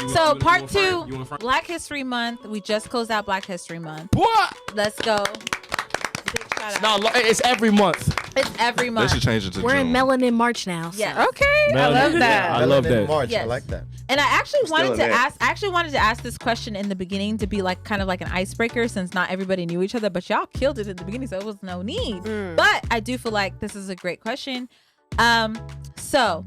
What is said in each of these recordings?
So part 2, Black History Month. We just closed out Black History Month. What? Let's go. Big shout out. No, it's every month. It's every They month. should change it to We're June. in Melanin March now. So. Yes. Okay, I love that. I love that. March. Yes. I like that. And I actually wanted in to that. ask. I actually wanted to ask this question in the beginning to be like kind of like an icebreaker, since not everybody knew each other. But y'all killed it at the beginning, so it was no need. But I do feel like this is a great question. So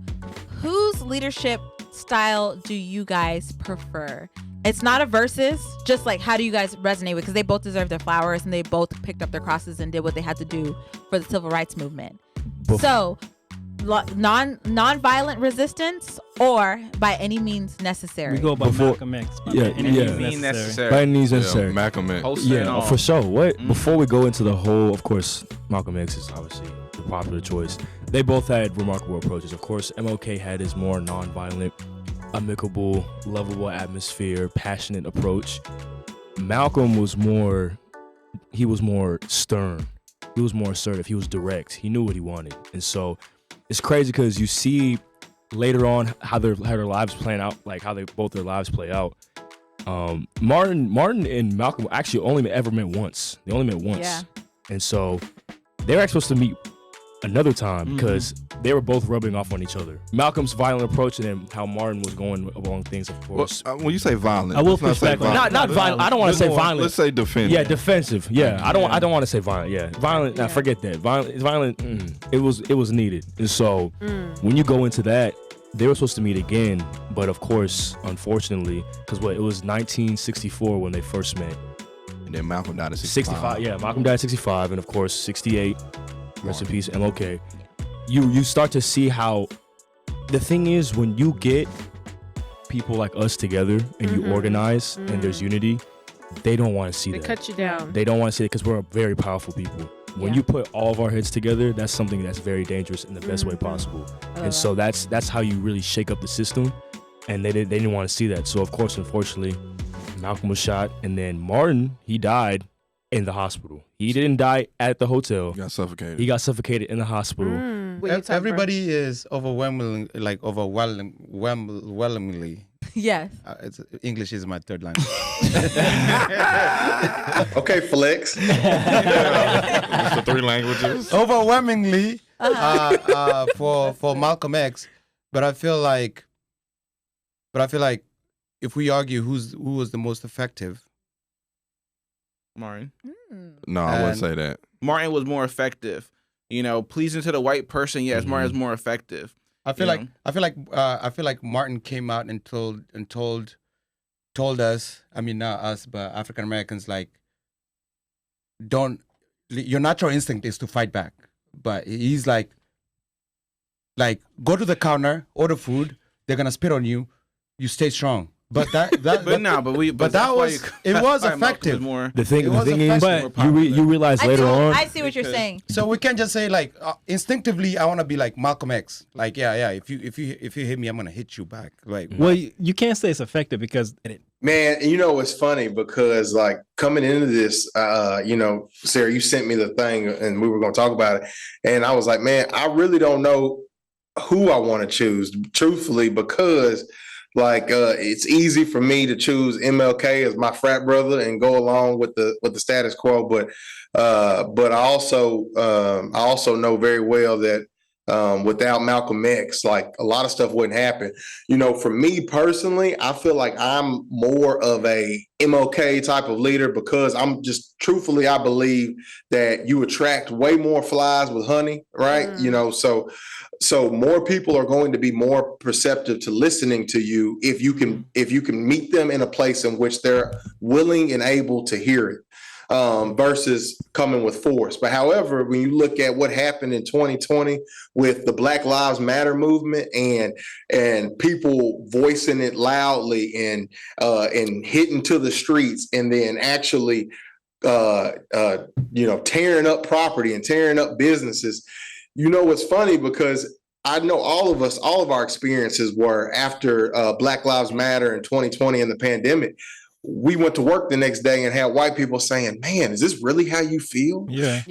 whose leadership style do you guys prefer? It's not a versus, just like how do you guys resonate with? Because they both deserve their flowers and they both picked up their crosses and did what they had to do for the civil rights movement. So non-violent resistance or by any means necessary. We go by Malcolm X. Yeah, any yeah. means necessary. By any means necessary. Yeah, Malcolm X. Yeah, for sure. What before we go into the whole, of course, Malcolm X is obviously the popular choice. They both had remarkable approaches. Of course, MLK had his more non-violent, amicable, lovable atmosphere, passionate approach. Malcolm was more stern. He was more assertive. He was direct. He knew what he wanted. And so it's crazy because you see later on how their lives playing out, like how their lives play out. Martin and Malcolm actually only ever met once. They only met once. Yeah. And so they were actually supposed to meet another time because they were both rubbing off on each other. Malcolm's violent approach and then how Martin was going along things, of course. When you say violent, I will let's not push say back on violent. not violent. I don't want to say violent. Let's say defensive. Yeah, defensive. Yeah, I don't want to say violent. Yeah, violent. Nah, forget that. Violent. It was needed. And so when you go into that, they were supposed to meet again, but of course, unfortunately, because it was 1964 when they first met. And then Malcolm died at 65. Yeah, Malcolm died at 65, and of course 68. Rest in peace, MLK. You start to see how the thing is when you get people like us together and you organize and there's unity, they don't want to see that. They cut you down. They don't want to see it because we're very powerful people. When you put all of our heads together, that's something that's very dangerous in the best way possible. And so that's how you really shake up the system. And they didn't want to see that. So of course, unfortunately, Malcolm was shot, and then Martin, he died in the hospital. He didn't die at the hotel. He got suffocated. He got suffocated in the hospital. Everybody is overwhelmingly. Yes. English is my third language. Okay, flex. It's the 3 languages. Overwhelmingly for Malcolm X, but I feel like if we argue who was the most effective, Martin. No, I wouldn't say that. Martin was more effective. Pleasing to the white person, yes, Martin's more effective. I feel like Martin came out and told us, I mean not us, but African Americans, like, your natural instinct is to fight back. But he's like go to the counter, order food, they're gonna spit on you, you stay strong. But it was effective. The thing is, but you realize later on. I see what you're saying. So we can't just say like instinctively, I want to be like Malcolm X. Like yeah. If you hit me, I'm gonna hit you back. Like well, you can't say it's effective because man, it's funny because like coming into this, Sarah, you sent me the thing and we were gonna talk about it, and I was like, man, I really don't know who I want to choose, truthfully, because. Like it's easy for me to choose MLK as my frat brother and go along with the status quo, but I also know very well that without Malcolm X, like a lot of stuff wouldn't happen. For me personally, I feel like I'm more of a MLK type of leader because I'm just truthfully, I believe that you attract way more flies with honey, right? So more people are going to be more perceptive to listening to you if you can meet them in a place in which they're willing and able to hear it. Versus coming with force. But however, when you look at what happened in 2020 with the Black Lives Matter movement and people voicing it loudly and hitting to the streets and then actually tearing up property and tearing up businesses, it's funny because I know all of our experiences were after Black Lives Matter in 2020 and the pandemic. we went to work the next day and had white people saying, "Man, is this really how you feel? Yeah.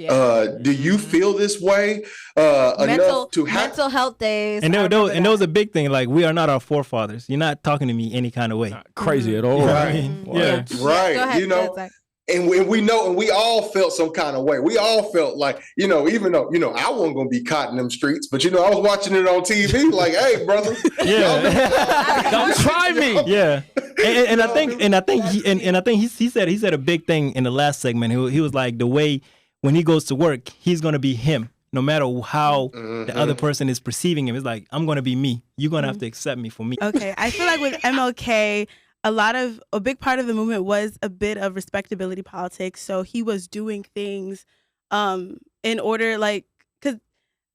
Do you feel this way enough to have mental health days?" And there was a big thing. Like, we are not our forefathers. You're not talking to me any kind of way. Not crazy at all. Right. Yeah. Right. Go ahead, You know, Zach. and we know, and we all felt some kind of way. We all felt like, you know, even though, you know, I wasn't gonna be caught in them streets, but you know, I was watching it on TV, like, hey, brother, Yeah. Don't try me. Yeah. And I think he said a big thing in the last segment. He was like, the way when he goes to work, he's gonna be him, no matter how the other person is perceiving him. It's like, I'm gonna be me. You're gonna have to accept me for me. Okay, I feel like with MLK, a big part of the movement was a bit of respectability politics. So he was doing things in order, like, because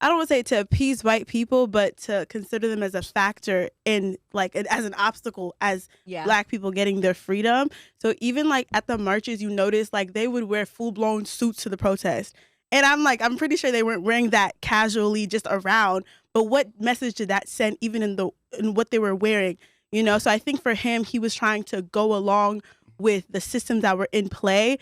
I don't want to say to appease white people, but to consider them as a factor in, like, as an obstacle as Black people getting their freedom. So even like at the marches, you notice like they would wear full-blown suits to the protest. And I'm pretty sure they weren't wearing that casually just around. But what message did that send even in what they were wearing? You know, so I think for him, he was trying to go along with the systems that were in play.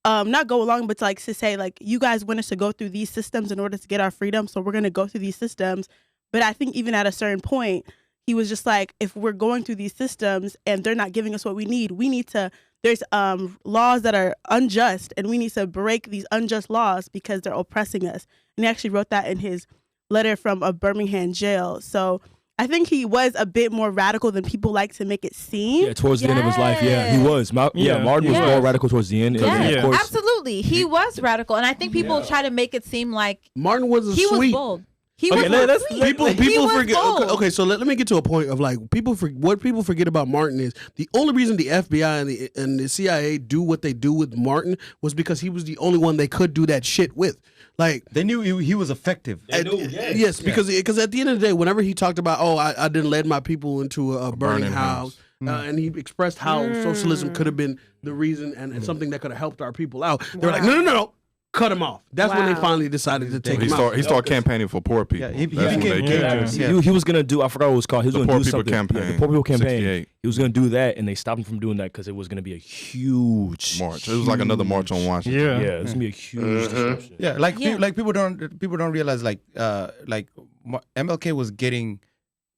Not go along, but to say, like, you guys want us to go through these systems in order to get our freedom, so we're going to go through these systems. But I think even at a certain point, he was just like, if we're going through these systems and they're not giving us what we need to, there's laws that are unjust, and we need to break these unjust laws because they're oppressing us. And he actually wrote that in his letter from a Birmingham jail. So I think he was a bit more radical than people like to make it seem. Yeah, towards the end of his life, he was. Martin was more radical towards the end. Yeah, of course, absolutely. He was radical. And I think people try to make it seem like Martin was he sweet. was bold. He was sweet. People forget. Bold. Okay, so let me get to a point of like what people forget about Martin is the only reason the FBI and the CIA do what they do with Martin was because he was the only one they could do that shit with. Like, they knew he was effective. Yes, because at the end of the day, whenever he talked about, I didn't lead my people into a burning house, and he expressed how socialism could have been the reason and something that could have helped our people out. They were like, no. Cut him off. That's when they finally decided to take him out. He started campaigning for poor people. He became dangerous. He was gonna do. I forgot what it was called. He was The gonna Poor do People something. Campaign. Yeah, the Poor People Campaign. 68. He was gonna do that, and they stopped him from doing that because it was gonna be a huge march. It was like another march on Washington. Yeah, it was gonna be a huge disruption. Yeah, like people don't realize like MLK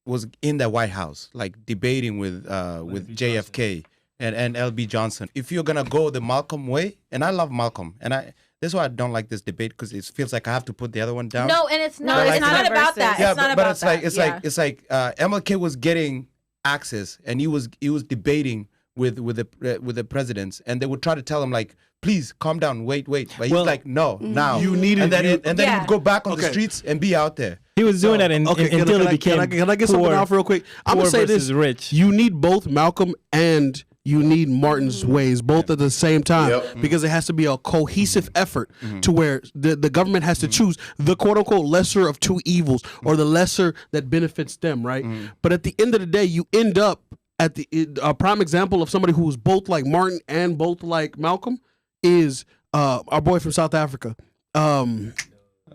was in the White House, like debating with JFK and LB Johnson. If you're gonna go the Malcolm way, and I love Malcolm, and that's why I don't like this debate, because it feels like I have to put the other one down. No, and it's not. It's not about that. Yeah, it's not about that. It's like MLK was getting access, and he was debating with the presidents, and they would try to tell him like, please calm down, wait. But he's like, no, now you need it, and then he would go back on the streets and be out there. He was doing that until he became. Can I get something off real quick? I'm gonna say this: rich. You need both Malcolm and you need Martin's ways, both at the same time, because it has to be a cohesive effort to where the government has to choose the quote unquote lesser of two evils, or the lesser that benefits them, right? But at the end of the day, you end up at a prime example of somebody who was both like Martin and both like Malcolm is our boy from South Africa.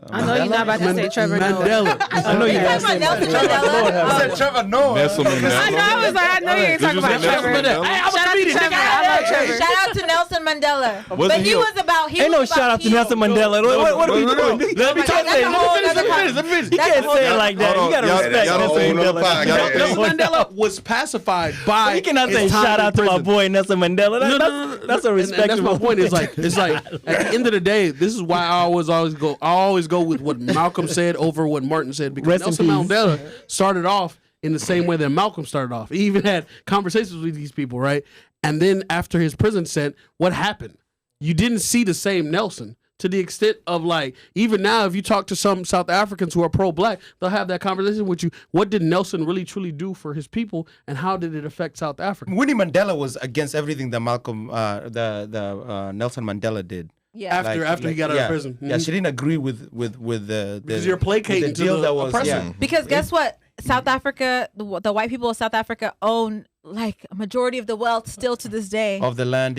I know you're not about to say Trevor Mandela. I know you're talking about Nelson Mandela. I said Trevor Noah. Nelson Mandela. I know you ain't talking about Trevor. Shout out to Nelson Mandela. But he was about. Ain't no shout out to Nelson Mandela. What are we doing? Let me talk. You can't say it like that. You gotta respect Nelson Mandela. Nelson Mandela was pacified by. You cannot say shout out to my boy Nelson Mandela. That's a respect. That's my point. It's like at the end of the day, this is why I always go with what Malcolm said over what Martin said, because Nelson Mandela started off in the same way that Malcolm started off. He even had conversations with these people, right? And then after his prison sentence, what happened? You didn't see the same Nelson, to the extent of like, even now, if you talk to some South Africans who are pro-black, they'll have that conversation with you. What did Nelson really truly do for his people, and how did it affect South Africa? Winnie Mandela was against everything that Malcolm, Nelson Mandela did. Yeah. After he got out of prison. Yeah, she didn't agree with the because you're placating the deal to that was oppressor. Because guess what? South Africa, the white people of South Africa own like a majority of the wealth still to this day. Of the land,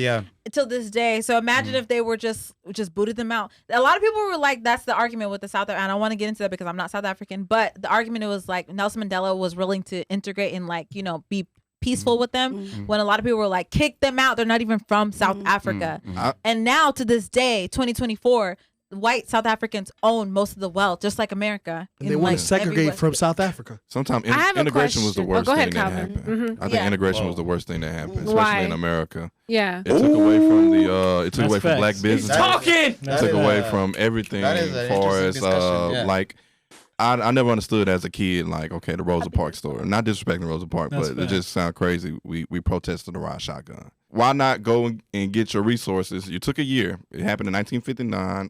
Till this day. So imagine if they were just booted them out. A lot of people were like, that's the argument with the South African. I don't want to get into that because I'm not South African, but the argument was like Nelson Mandela was willing to integrate and like, be peaceful with them. When a lot of people were like, kick them out. They're not even from South Africa. And now to this day, 2024, white South Africans own most of the wealth, just like America. And they want to segregate from South Africa. Sometimes integration was the worst thing that happened. I think integration was the worst thing that happened, especially in America. Yeah. It took away from the took away from black business. Talking. It took away from everything as far as like I never understood as a kid, like, okay, the Rosa Parks store. Not disrespecting Rosa Parks, but it just sounds crazy. We protested the riot shotgun. Why not go and get your resources? You took a year. It happened in 1959.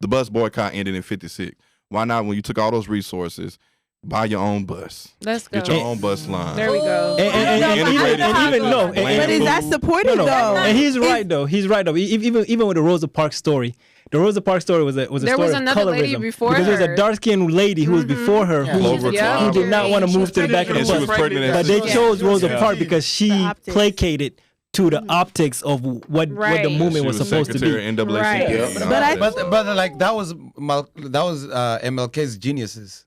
The bus boycott ended in 56. Why not, when you took all those resources, buy your own bus? Let's go. Get your own bus line. There we go. But is that supportive though? And he's right though. Even with the Rosa Parks story. The Rosa Parks story was a There story was of another lady colorism. before Because there was a her. dark-skinned lady who was before her who did not want to move to the back of the And she was bus. pregnant at But they 16. chose Rosa Parks because she optics. placated to the optics of what the movement She was supposed to secretary be. of NAACP. Right. But like that was MLK's geniuses.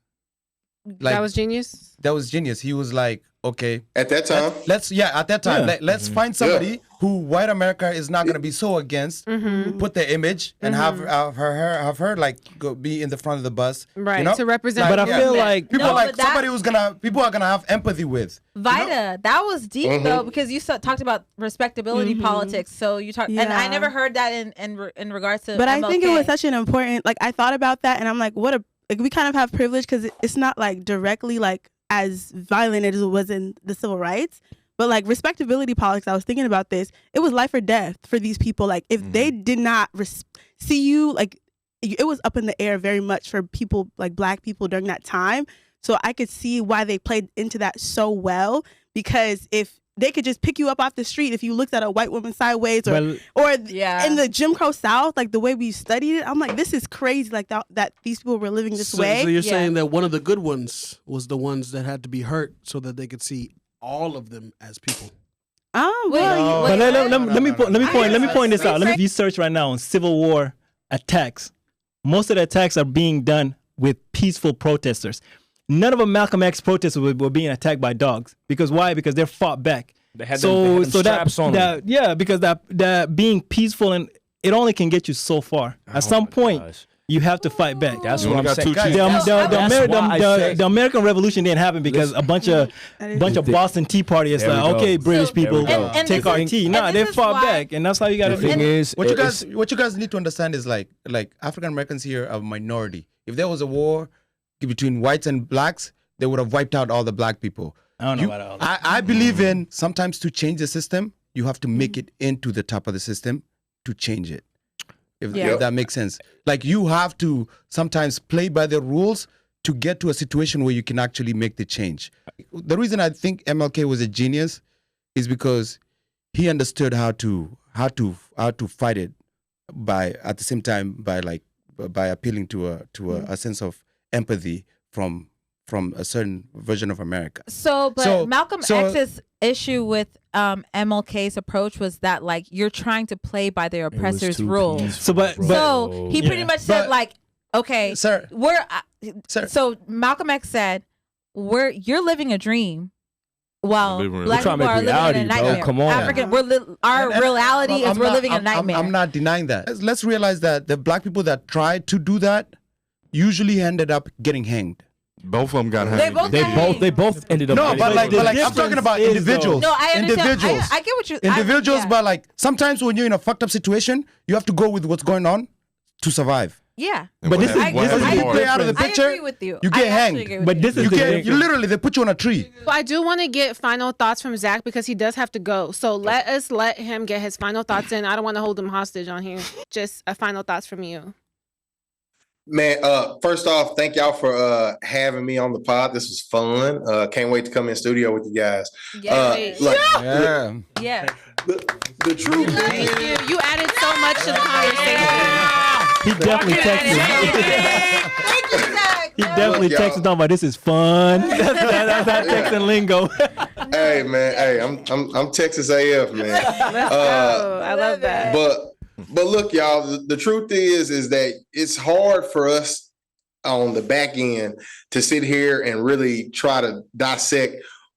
That was genius. That was genius. He was like, okay, At that time, at that time, Yeah. let's find somebody who white America is not gonna be so against. Put their image and have her like be in the front of the bus, Right. You know? To represent. But I the feel movement. like people No, like but that- somebody who's people are gonna have empathy with. Vida, that was deep though, because you talked about respectability politics. So you talked, and I Yeah. never heard that in regards to. But I think it was MLK. such an important, like, I thought about that and I'm like, we kind of have privilege because it's not like directly like as violent as it was in the civil rights, but like respectability politics, I was thinking about this, it was life or death for these people. Like if they did not see you, like it was up in the air very much for people like black people during that time. So I could see why they played into that so well, because if they could just pick you up off the street if you looked at a white woman sideways or in the Jim Crow South, like the way we studied it, I'm like, this is crazy, like that these people were living this way. So you're saying that one of the good ones was the ones that had to be hurt so that they could see all of them as people. Oh, well, But let me point this out. If you search right now on Civil War attacks, most of the attacks are being done with peaceful protesters. None of the Malcolm X protesters were being attacked by dogs. Because why? Because they're fought back. They had them straps on them. Because that being peaceful, and it only can get you so far. At some point, you have to fight back. That's You what only I'm got saying. two The American Revolution didn't happen because a bunch of Boston Tea Partyers There we like, go. okay, British people, and take this our is- tea. and Nah, this they is fought why- back, and that's how you got to The do thing it. is, What you guys need to understand is like African Americans here are a minority. If there was a war between whites and blacks, they would have wiped out all the black people. I don't know about all that. I believe in sometimes to change the system, you have to make it into the top of the system to change it. If that makes sense. Like you have to sometimes play by the rules to get to a situation where you can actually make the change. The reason I think MLK was a genius is because he understood how to fight it by at the same time by appealing to a sense of empathy from a certain version of America. But Malcolm X's issue with MLK's approach was that like you're trying to play by their oppressor's rules. So he pretty much said like, okay, sir, so Malcolm X said, you're living a dream. While black people are living in a nightmare. Come on. Our reality is we're living in a nightmare. I'm not denying that. Let's realize that the black people that tried to do that usually ended up getting hanged. Both of them got hanged. They both ended up. No, but like I'm talking about individuals. No, I understand. Individuals. I get what you. Individuals, but like sometimes when you're in a fucked up situation, you have to go with what's going on to survive. Yeah, but this is play out of the picture. I agree with you. You get hanged. But this is you literally they put you on a tree. So I do want to get final thoughts from Zach because he does have to go. So let him get his final thoughts in. I don't want to hold him hostage on here. Just a final thoughts from you. Man, first off, thank y'all for having me on the pod. This was fun. Can't wait to come in studio with you guys. The truth is, you added so much to the conversation. He definitely texted. He definitely texted talking about this is fun. That's our texting lingo. Hey man, hey, I'm Texas AF man. Let's go. I love that. But look, y'all, the truth is that it's hard for us on the back end to sit here and really try to dissect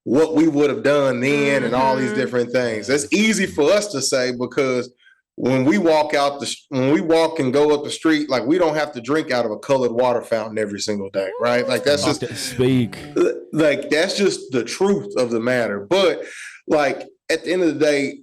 what we would have done then and all these different things. That's easy for us to say because when we walk and go up the street, like we don't have to drink out of a colored water fountain every single day, right? Like that's just like that's just the truth of the matter. But like at the end of the day,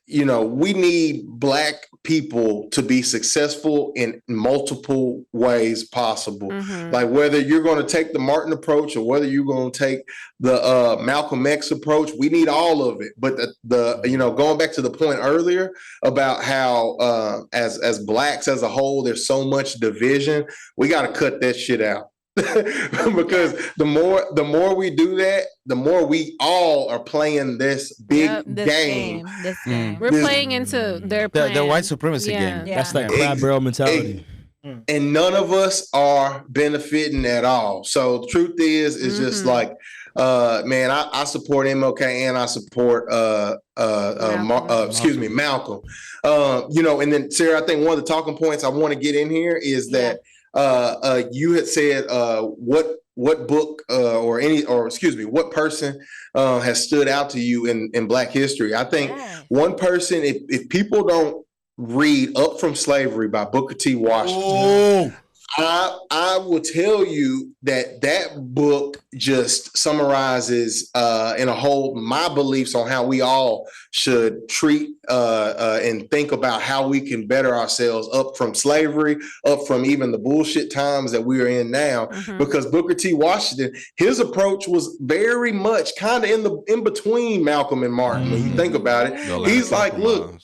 you know, we need Black people to be successful in multiple ways possible. Like whether you're going to take the Martin approach or whether you're going to take the Malcolm X approach, we need all of it. But the you know, going back to the point earlier about how as Blacks as a whole, there's so much division, we got to cut that shit out. Because the more we do that, the more we all are playing this big game. We're playing into their plan. The white supremacy game. That's like crab barrel mentality. And none of us are benefiting at all. So the truth is just like, man, I support MLK and I support Malcolm. You know, and then Sarah, I think one of the talking points I want to get in here is that you had said what book what person has stood out to you in Black history. I think one person, if people don't read Up From Slavery by Booker T. Washington, I will tell you that book just summarizes in a whole my beliefs on how we all should treat and think about how we can better ourselves up from slavery, up from even the bullshit times that we are in now. Because Booker T. Washington, his approach was very much kind of in between Malcolm and Martin. When you think about it, he's like, look,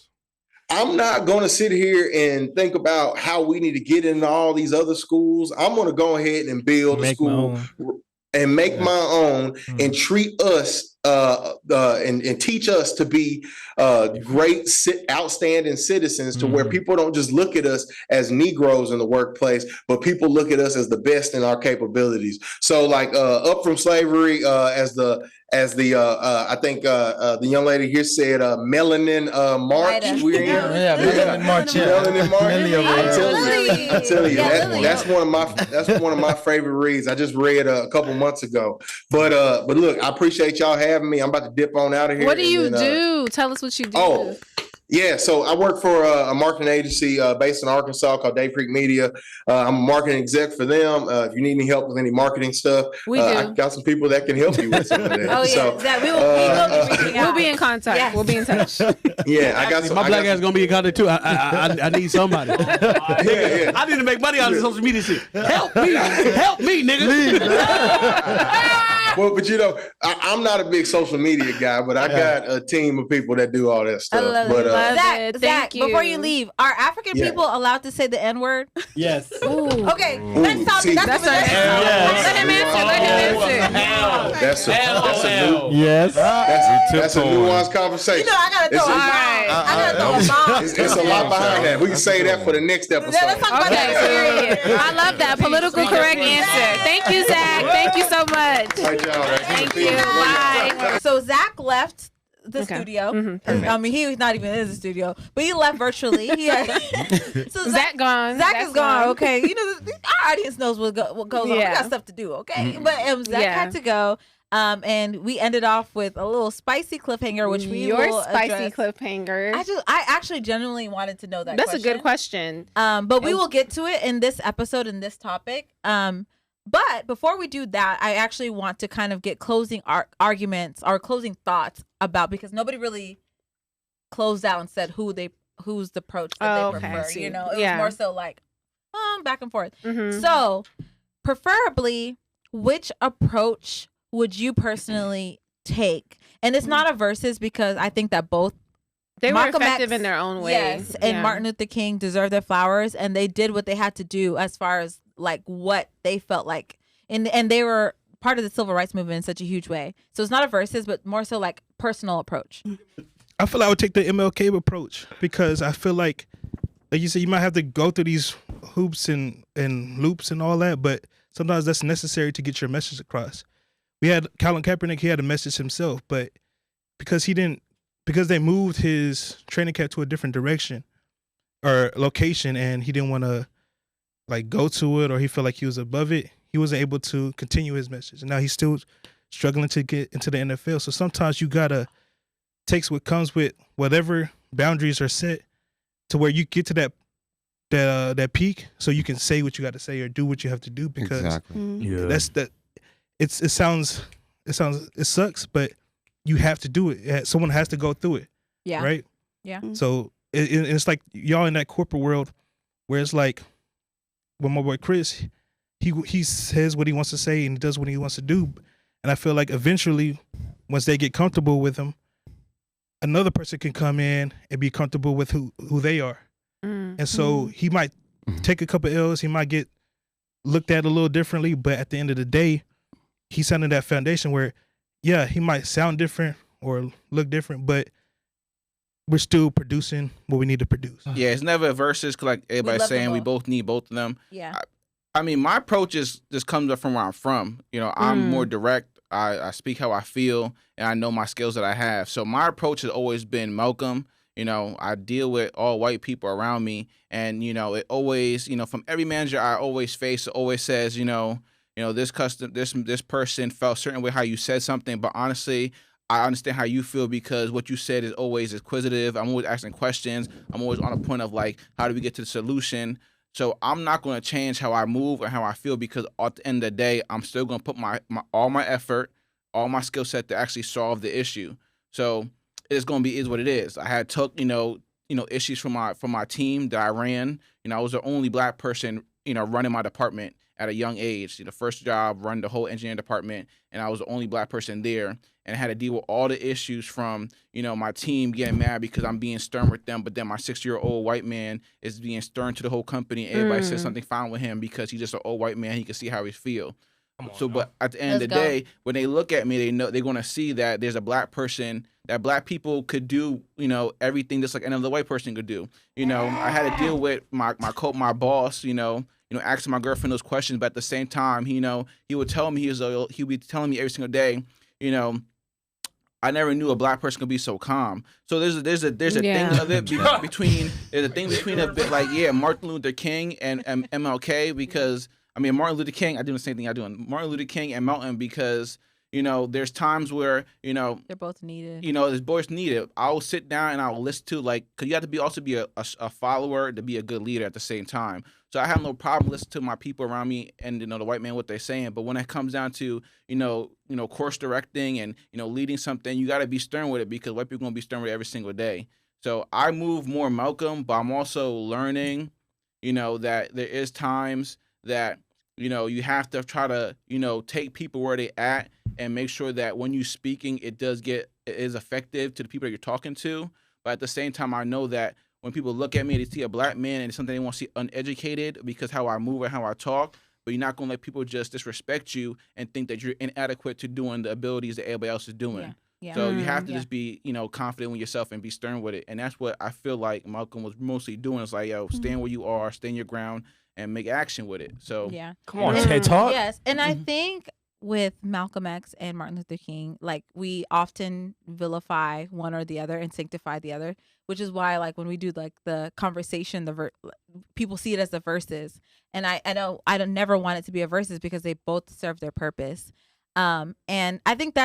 I'm not going to sit here and think about how we need to get into all these other schools. I'm going to go ahead and build a school and make my own and treat us and teach us to be great, outstanding citizens to where people don't just look at us as Negroes in the workplace, but people look at us as the best in our capabilities. So like Up From Slavery I think the young lady here said Melanin March. Melanin March. Melanin March. I'm telling you, that's one of my favorite reads. I just read a couple months ago. But look, I appreciate y'all having me. I'm about to dip on out of here. What do you do? Tell us what you do. Yeah, so I work for a marketing agency based in Arkansas called Dave Creek Media. I'm a marketing exec for them. If you need any help with any marketing stuff, I got some people that can help you with some of that. We will be reaching out. We'll be in contact. Yes. We'll be in touch. I got some. My black ass gonna be in contact too. I need somebody. I need to make money out of social media shit. Help me, nigga. Well, but you know, I'm not a big social media guy, but I got a team of people that do all that stuff. Zach, before you leave, are African people allowed to say the N-word? Yes. Okay, let's talk. Let him answer. That's a new. Yes. That's a nuanced conversation. You know, I gotta throw a bomb. It's a lot behind that. We can say that for the next episode. Let's talk about that. I love that political correct answer. Thank you, Zach. Thank you so much. Thank you. Bye. So Zach left the studio. I mean, he's not even in the studio, but he left virtually. So Zach gone. Zach is gone. Okay, you know, our audience knows what goes on. We got stuff to do. Okay, but Zach had to go. And we ended off with a little spicy cliffhanger, which we will spicy address. Cliffhanger. I actually genuinely wanted to know that. That's a good question. But we will get to it in this episode, in this topic. But before we do that, I actually want to kind of get closing arguments or closing thoughts about, because nobody really closed out and said who's the approach that they prefer. You know, it was more so like back and forth. So, preferably, which approach would you personally take? And it's not a versus, because I think that both they Malcolm were effective X, in their own ways. Yes, and Martin Luther King deserve their flowers, and they did what they had to do as far as like what they felt like, and they were part of the civil rights movement in such a huge way. So it's not a versus, but more so like personal approach. I feel like I would take the MLK approach, because I feel like you said, you might have to go through these hoops and loops and all that, but sometimes that's necessary to get your message across. We had Colin Kaepernick; he had a message himself, but because they moved his training camp to a different direction or location, and he didn't want to like go to it, or he felt like he was above it, he wasn't able to continue his message. And now he's still struggling to get into the NFL. So sometimes you gotta take what comes with whatever boundaries are set to where you get to that peak, so you can say what you got to say or do what you have to do, because that's that. It sucks, but you have to do it. Someone has to go through it. Yeah. Right. Yeah. So it's like y'all in that corporate world where it's like, when my boy Chris, he says what he wants to say and he does what he wants to do, and I feel like eventually, once they get comfortable with him, another person can come in and be comfortable with who they are. And so he might take a couple L's, he might get looked at a little differently, but at the end of the day, he's setting that foundation where, yeah, he might sound different or look different, but we're still producing what we need to produce. Yeah, it's never a versus, because like everybody's saying, we both need both of them. Yeah. I mean, my approach just comes up from where I'm from. You know, I'm more direct. I speak how I feel, and I know my skills that I have. So my approach has always been Malcolm. You know, I deal with all white people around me, and you know, it always, you know, from every manager I always face, it always says, you know, this person felt a certain way how you said something, but honestly, I understand how you feel, because what you said is always inquisitive. I'm always asking questions. I'm always on a point of like, how do we get to the solution? So I'm not going to change how I move or how I feel, because at the end of the day, I'm still going to put all my effort, all my skill set to actually solve the issue. So it's going to be is what it is. I had took issues from my team that I ran. You know, I was the only black person running my department at a young age. The first job, run the whole engineering department, and I was the only black person there. And I had to deal with all the issues from, my team getting mad because I'm being stern with them, but then my 6-year-old white man is being stern to the whole company. And everybody says something fine with him because he's just an old white man. He can see how he feel. But at the end of the day, when they look at me, they know they're going to see that there's a black person, that black people could do, everything just like another white person could do. I had to deal with my boss, asking my girlfriend those questions, but at the same time, he would tell me, he would be telling me every single day, I never knew a black person could be so calm. So there's a thing of it between a bit like Martin Luther King and MLK, because I mean Martin Luther King, I do the same thing I do. Martin Luther King and Malcolm, because there's times where they're both needed. There's both needed. I'll sit down and I'll listen to because you have to also be a follower to be a good leader at the same time. So I have no problem listening to my people around me and the white man what they're saying. But when it comes down to course directing and leading something, you got to be stern with it, because white people are gonna be stern with it every single day. So I move more Malcolm, but I'm also learning, that there is times that you have to try to take people where they at and make sure that when you're speaking, it is effective to the people that you're talking to. But at the same time, I know that when people look at me, they see a black man and it's something they want to see uneducated because how I move and how I talk. But you're not going to let people just disrespect you and think that you're inadequate to doing the abilities that everybody else is doing. Yeah. So you have to just be, confident with yourself and be stern with it. And that's what I feel like Malcolm was mostly doing. It's like, stand where you are, stand your ground, and make action with it. So come on, TED Talk. Yes, and I think with Malcolm X and Martin Luther King, we often vilify one or the other and sanctify the other, which is why when we do the conversation, people see it as the verses, and I don't never want it to be a verses because they both serve their purpose, and I think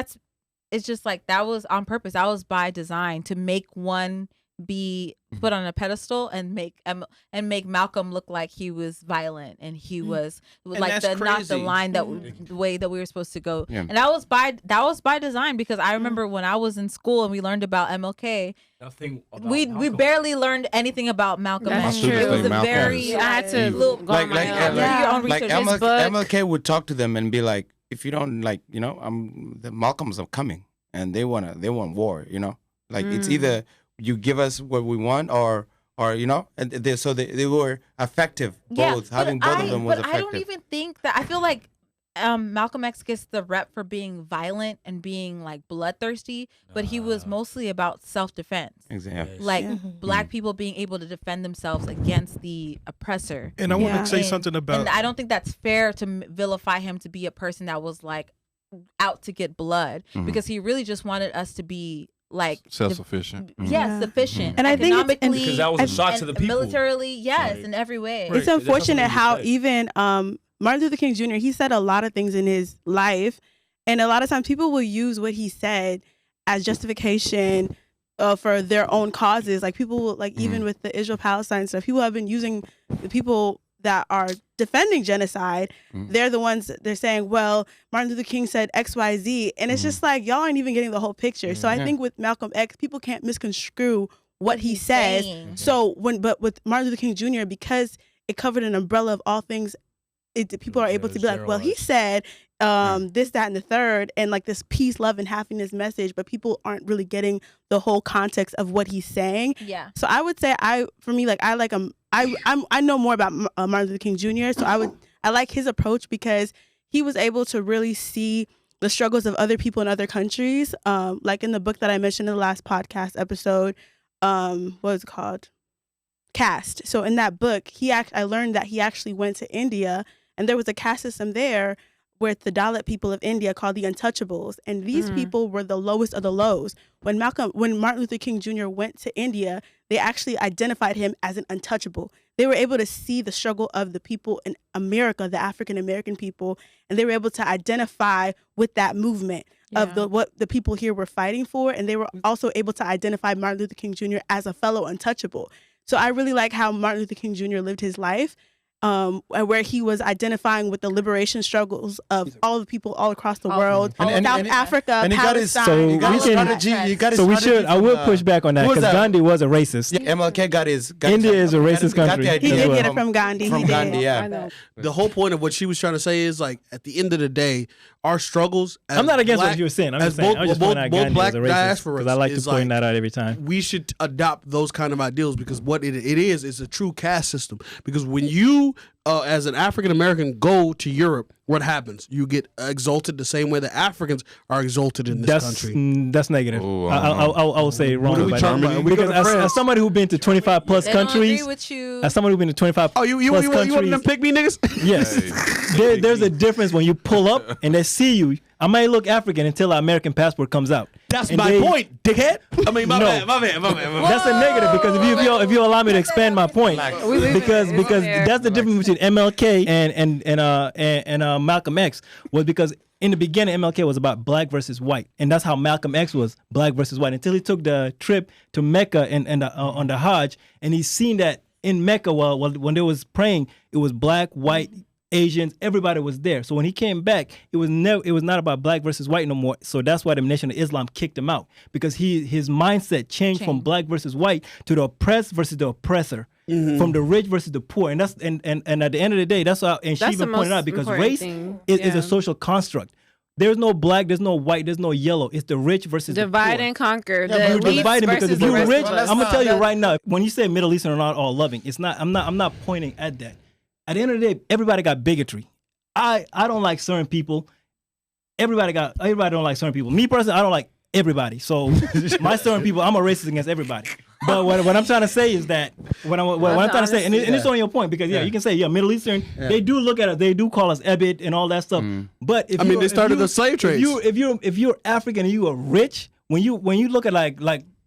it's just that was on purpose. That was by design to make one be put on a pedestal and make Malcolm look like he was violent and he was not the line that the way that we were supposed to go. And that was by design, because I remember when I was in school and we learned about MLK, we barely learned anything about Malcolm X. It was a very I had to do your own research. MLK would talk to them and be like, if you don't the Malcolms are coming and they want war, it's either you give us what we want, or and they were effective. Both having both of them was effective. I don't even think that. I feel like Malcolm X gets the rep for being violent and being bloodthirsty, but he was mostly about self-defense. Exactly. Black people being able to defend themselves against the oppressor. And I want to say something about. And I don't think that's fair to vilify him to be a person that was out to get blood, because he really just wanted us to be self-sufficient. Sufficient. And I think because that was a shock to the people. Militarily, yes, in every way. It's unfortunate how even Martin Luther King Jr., he said a lot of things in his life, And a lot of times people will use what he said as justification for their own causes. Like people will, like even with the Israel-Palestine stuff, people have been using the people that are defending genocide. They're the ones that they're saying, well, Martin Luther King said X, Y, Z. And it's just like, y'all aren't even getting the whole picture. So I think with Malcolm X, people can't misconstrue what he says. So but with Martin Luther King Jr., because it covered an umbrella of all things, people are able to be like, well, he said this, that, and the third, and like this peace, love, and happiness message, but people aren't really getting the whole context of what he's saying. Yeah. So I would say I know more about Martin Luther King Jr. So I like his approach because he was able to really see the struggles of other people in other countries. Like in the book that I mentioned in the last podcast episode, what was it called? Caste. So in that book, I learned that he actually went to India, and there was a caste system there with the Dalit people of India called the Untouchables, and these people were the lowest of the lows. When Martin Luther King Jr. went to India, they actually identified him as an untouchable. They were able to see the struggle of the people in America, the African American people, and they were able to identify with that movement of what the people here were fighting for, and they were also able to identify Martin Luther King Jr. as a fellow untouchable. So I really like how Martin Luther King Jr. lived his life, where he was identifying with the liberation struggles of all the people all across the world, South Africa, and Palestine. I will push back on that because Gandhi was a racist. Yeah, MLK got his. India is a racist country. He did get it from Gandhi. From Gandhi, yeah. I know. The whole point of what she was trying to say is like at the end of the day, our struggles. I'm not against what you were saying. I'm just saying. I was just pointing out Gandhi black as a racist because I like to point that out every time. We should adopt those kind of ideals because what it is a true caste system. Because when you as an African American go to Europe, what happens? You get exalted the same way that Africans are exalted in this country. That's negative. I will say wrong about that. Because as somebody who's been to 25 plus countries, as somebody who's been to 25 plus countries, you want them to pick me, niggas? Yes. There's a difference when you pull up and they see you. I might look African until our American passport comes out. That's my point, dickhead. I mean, my bad. That's a negative because if you allow me to expand my point, because that's the difference between MLK and Malcolm X was because in the beginning MLK was about black versus white, and that's how Malcolm X was black versus white until he took the trip to Mecca and on the Hajj, and he's seen that in Mecca when they was praying, it was black, white, Asians, everybody was there. So when he came back, it was not about black versus white no more. So that's why the Nation of Islam kicked him out because his mindset changed from black versus white to the oppressed versus the oppressor, from the rich versus the poor. And that's and at the end of the day, that's how. And she even pointed out because race is a social construct. There's no black, there's no white, there's no yellow. It's the rich versus divide the poor. And conquer. Yeah, dividing because if you're rich, I'm gonna tell you right now. When you say Middle Eastern are not all loving, it's not. I'm not pointing at that. At the end of the day, everybody got bigotry. I don't like certain people. Everybody don't like certain people. Me personally, I don't like everybody. So my certain people, I'm a racist against everybody. But what I'm trying to say is that what I'm trying to say, and it's on your point because you can say Middle Eastern. They do look at us. They do call us Ebed and all that stuff. But they started the slave trade. If you're African and you are rich, when you look at like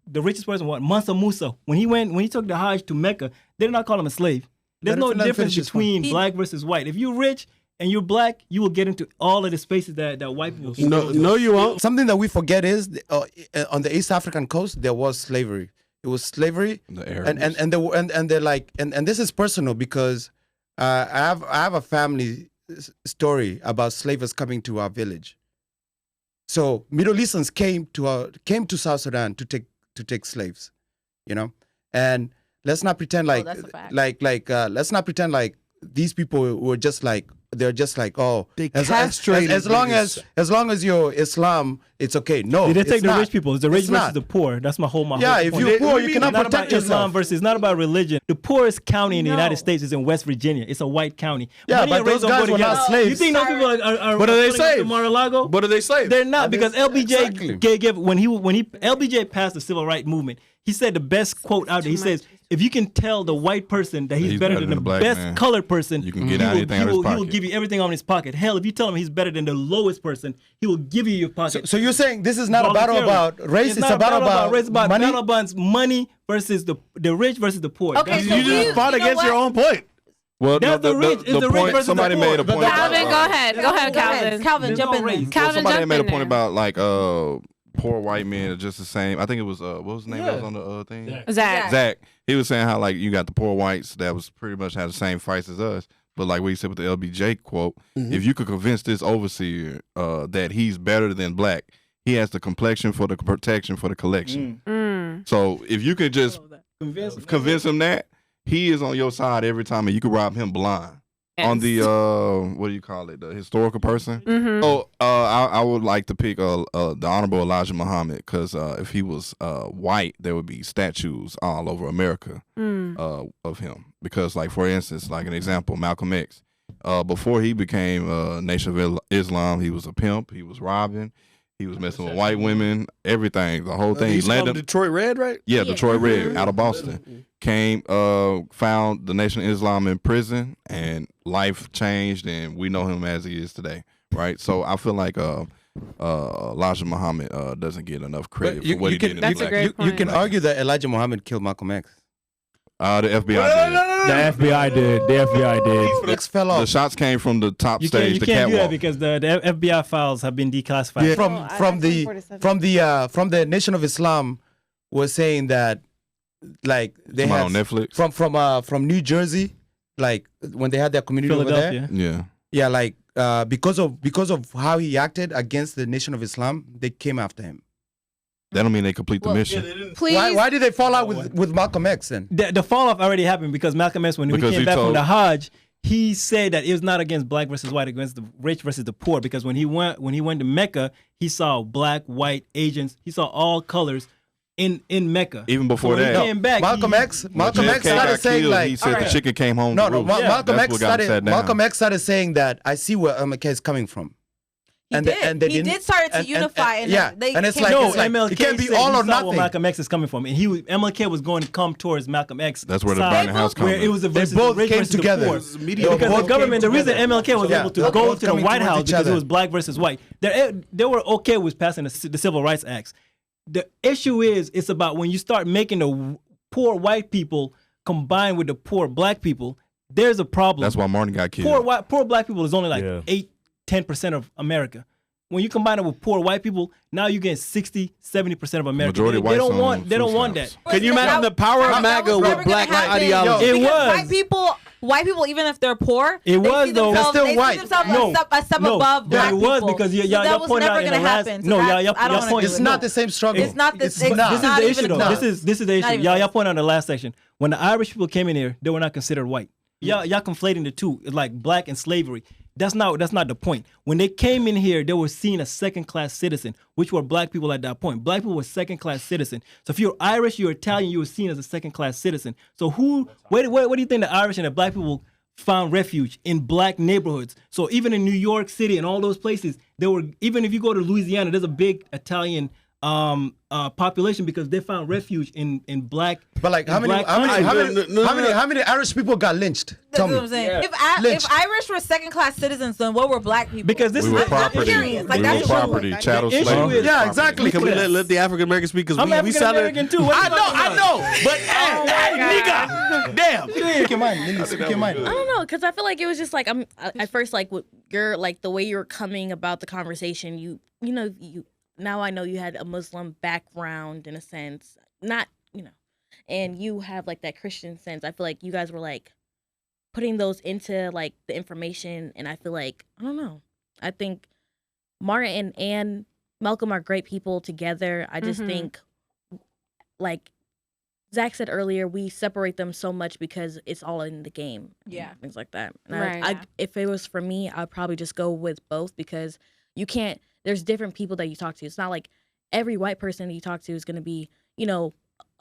the richest person, Mansa Musa, when he took the Hajj to Mecca, they did not call him a slave. There's no difference between black versus white. If you're rich and you're black, you will get into all of the spaces that white people can. No, you won't. Something that we forget is on the East African coast there was slavery. It was slavery, and they're like, and this is personal because I have a family story about slavers coming to our village. So Middle Easterns came to South Sudan to take slaves, and. Let's not pretend let's not pretend like these people were just like they're just like as long as you're Islam, it's okay. No, they take the rich people. It's the rich versus the poor. That's my whole point. If you're poor, you cannot protect yourself. Islam versus it's not about religion. The poorest county in the United States is in West Virginia. It's a white county. Yeah, but those guys were not slaves. You think those people are but are they slaves? Mar-a-Lago? But are they slaves? They're not because LBJ gave when LBJ passed the civil rights movement. He said the best quote out there. He says, if you can tell the white person that he's better than the best colored person, you can get anything out of his pocket. He will give you everything on his pocket. Hell, if you tell him he's better than the lowest person, he will give you your pocket. So you're saying this is not a battle about race, it's a battle about race, about money? Battle about money versus the rich versus the poor. Okay, you just fought against your own point. Well, That's the rich. It's the rich point versus somebody the poor. made a point. Calvin, go ahead, Calvin. Calvin, jump in there. Calvin, somebody jump made a in point there. about like poor white men are just the same. I think it was what was his name that was on the thing? Zach. He was saying how like you got the poor whites that was pretty much had the same fights as us. But like what he said with the LBJ quote, if you could convince this overseer that he's better than black, he has the complexion for the protection for the collection. So if you could just convince him that, he is on your side every time, and you can rob him blind. On the what do you call it? The historical person. So I would like to pick the Honorable Elijah Muhammad, because if he was white, there would be statues all over America of him. Because, like, for instance, like an example, Malcolm X. Before he became Nation of Islam, he was a pimp. He was robbing. He was messing with white women. Everything, the whole thing. He's called Detroit Red, right? Yeah, Detroit Red, out of Boston. Came, found the Nation of Islam in prison, and life changed, and we know him as he is today, right? So I feel like Elijah Muhammad doesn't get enough credit for what he did in That's a great point. You can argue that Elijah Muhammad killed Malcolm X. The FBI did. The FBI did. The FBI did. X fell off. The shots came from the top stage, You the can't do that catwalk. because the FBI files have been declassified. Yeah. From the Nation of Islam was saying that, like, they Somebody had on Netflix from New Jersey, like when they had their community over there. Yeah, like because of how he acted against the Nation of Islam, they came after him. that don't mean they complete the mission. Please. Why did they fall out with Malcolm X then? The fall off already happened because Malcolm X, when he came back from the Hajj, he said that it was not against black versus white, against the rich versus the poor. Because when he went to Mecca, he saw black, white, Asians. He saw all colors in Mecca. Even before when that, he came back, Malcolm X started saying killed, like, he said the chicken came home. No, to roost. Malcolm That's X started saying that I see where MLK is coming from. He did start to unify, and it's came like, no, it's like MLK it can't be said all he or saw nothing. where Malcolm X is coming from, and MLK was going to come towards Malcolm X. That's where the side, burning house comes where it was the versus both the rich came versus together. the poor. Because the government, the reason MLK was able to go to the White House because it was black versus white. They were okay with passing the Civil Rights Acts. The issue is, it's about when you start making the poor white people combine with the poor black people. There's a problem. That's why Martin got killed. Poor black people is only like 8-10% of America. When you combine it with poor white people, now you get 60-70% of America. They don't want that. Can you imagine the power of MAGA with black ideology? It was. White people, even if they're poor, it was though. They're still white. A step above black it was people. because y'all pointed out in the last. It's not the same struggle. It's not this. This is the issue though. This is the issue. Y'all pointed out in the last section when the Irish people came in here, they were not considered white. Y'all conflating the two, like black and slavery. That's not the point. When they came in here, they were seen as second-class citizen, which were black people at that point. Black people were second-class citizen. So if you're Irish, you're Italian, you were seen as a second-class citizen. So where do you think the Irish and the black people found refuge? In black neighborhoods. So even in New York City and all those places, even if you go to Louisiana, there's a big Italian population because they found refuge in black. But like how many Irish people got lynched? Tell me. What I'm saying. If Irish were second class citizens, then what were black people? Because this we were property. That's property. Chattel slavery. Yeah, exactly. Can we let the African Americans speak? Because I'm African American too. I know. But nigga, damn. I don't know, because I feel like it was just like at first like with your like the way you were coming about the conversation. You now I know you had a Muslim background in a sense, not and you have like that Christian sense. I feel like you guys were like putting those into like the information, and I feel like I don't know. I think Martin and Malcolm are great people together. I just think, like Zach said earlier, we separate them so much because it's all in the game. Yeah. Things like that. And if it was for me, I'd probably just go with both because you can't, there's different people that you talk to. It's not like every white person that you talk to is going to be,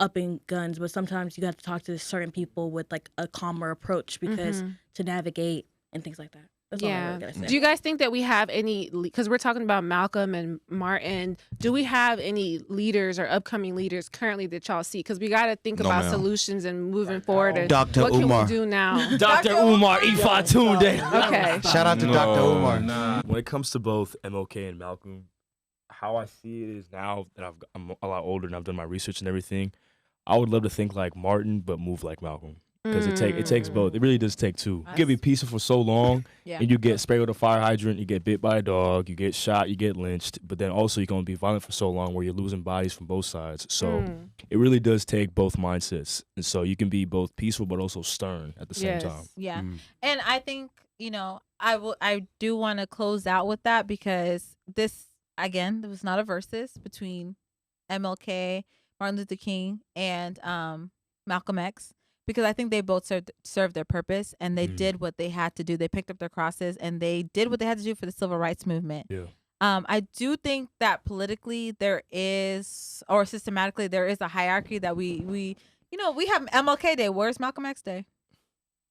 up in guns, but sometimes you have to talk to certain people with like a calmer approach because to navigate and things like that. That's all I gotta say. Do you guys think that we have any, because we're talking about Malcolm and Martin, do we have any leaders or upcoming leaders currently that y'all see? Because we got to think about solutions and moving forward. And Dr. what Umar. can we do now? Dr. Umar Ifatunde. Okay. Shout out to Dr. Umar. When it comes to both MLK and Malcolm, how I see it is now that I'm a lot older and I've done my research and everything, I would love to think like Martin, but move like Malcolm. because it takes both. It really does take two. You can be peaceful for so long, and you get sprayed with a fire hydrant, you get bit by a dog, you get shot, you get lynched, but then also you're going to be violent for so long where you're losing bodies from both sides. So it really does take both mindsets, and so you can be both peaceful but also stern at the same time. Yeah, and I think I do want to close out with that because this again, there was not a versus between MLK, Martin Luther King, and Malcolm X. Because I think they both served their purpose and they did what they had to do. They picked up their crosses and they did what they had to do for the civil rights movement. Yeah. I do think that politically there is, or systematically there is a hierarchy that we have MLK Day. Where's Malcolm X Day?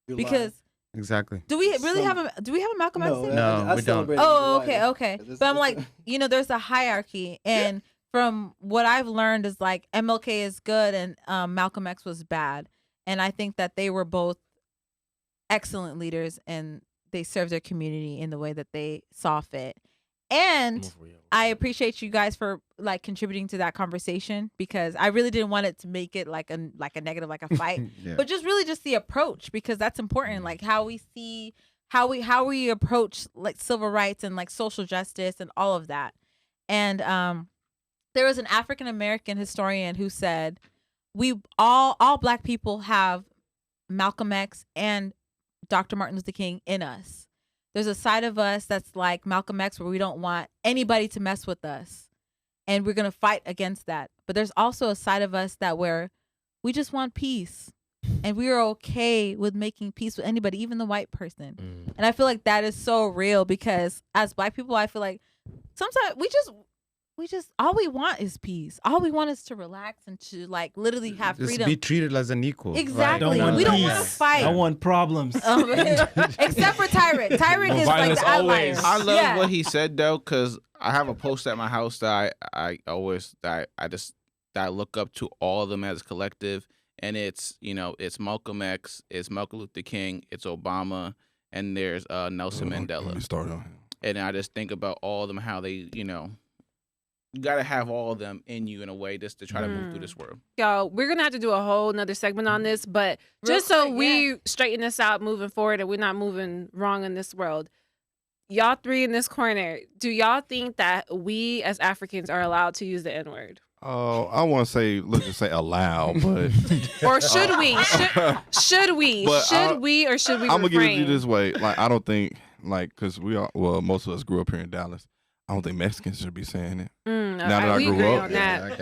Because exactly. Do we really have a Malcolm X Day? No, we don't. Oh, okay. But I'm like, there's a hierarchy, and from what I've learned is like MLK is good and Malcolm X was bad. And I think that they were both excellent leaders and they served their community in the way that they saw fit. And I appreciate you guys for like contributing to that conversation because I really didn't want it to make it like a negative, like a fight, but just the approach, because that's important. Like how we see, how we approach like civil rights and like social justice and all of that. And there was an African-American historian who said, we all Black people have Malcolm X and Dr. Martin Luther King in us. There's a side of us that's like Malcolm X where we don't want anybody to mess with us. And we're going to fight against that. But there's also a side of us that where we just want peace. And we are okay with making peace with anybody, even the white person. And I feel like that is so real because as Black people, I feel like sometimes we just all we want is peace. All we want is to relax and to like literally have freedom. Just be treated as an equal. Exactly. We don't want to fight. I want problems. Except for Tyrant. Tyrant is like the outlier. I love what he said though, because I have a post at my house that I look up to all of them as a collective, and it's Malcolm X, it's Malcolm Luther King, it's Obama, and there's Nelson Mandela. Let me start on him. And I just think about all of them, how they you got to have all of them in you in a way just to try to move through this world. Y'all, we're going to have to do a whole nother segment on this, but just so we straighten this out moving forward and we're not moving wrong in this world, y'all three in this corner, do y'all think that we as Africans are allowed to use the N-word? Oh, I want to say, let's just say allow, but or should we? Should we? Should we or should we? I'm gonna give it to you this way. Like, I don't think, like, because most of us grew up here in Dallas. I don't think Mexicans should be saying it. Now that I grew up,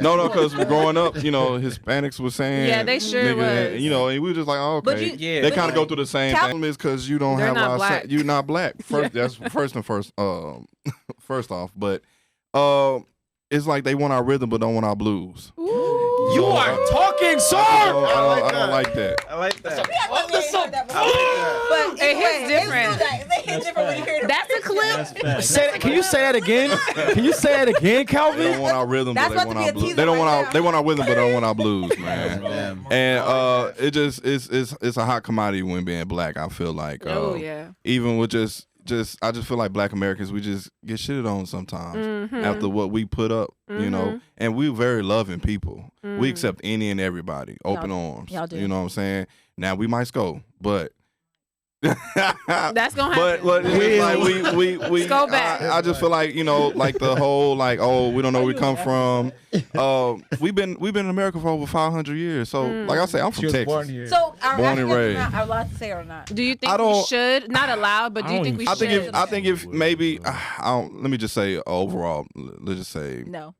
no, because growing up, Hispanics were saying, yeah, they sure nigga, was, and we were just like, oh, okay, they kind of go through the same thing. Is because you don't have a lot of you're not Black. That's first off, but it's like they want our rhythm but don't want our blues. You are talking, sir. I don't like that. I like that. But it hits different. They hit different when you hear it. That's a clip. Can you say that again? Can you say that again, Calvin? They don't want our rhythm, but they want our blues. They want our rhythm, but they don't want our blues, man. And it's a hot commodity when being Black. I feel like even with I just feel like Black Americans, we just get shitted on sometimes after what we put up, and we're very loving people. We accept any and everybody, open arms. Y'all do. You know what I'm saying? Now we might go, but that's gonna happen. But it's like we Let's go back. I just feel like like the whole we don't know where we come from. We've been in America for over 500 years. So like I say, I'm from Texas. Born here. So are born and raised. Are allowed to say or not? Do you think we should? Not allowed, but do you think we should? I think if maybe let me just say overall. Let's just say no.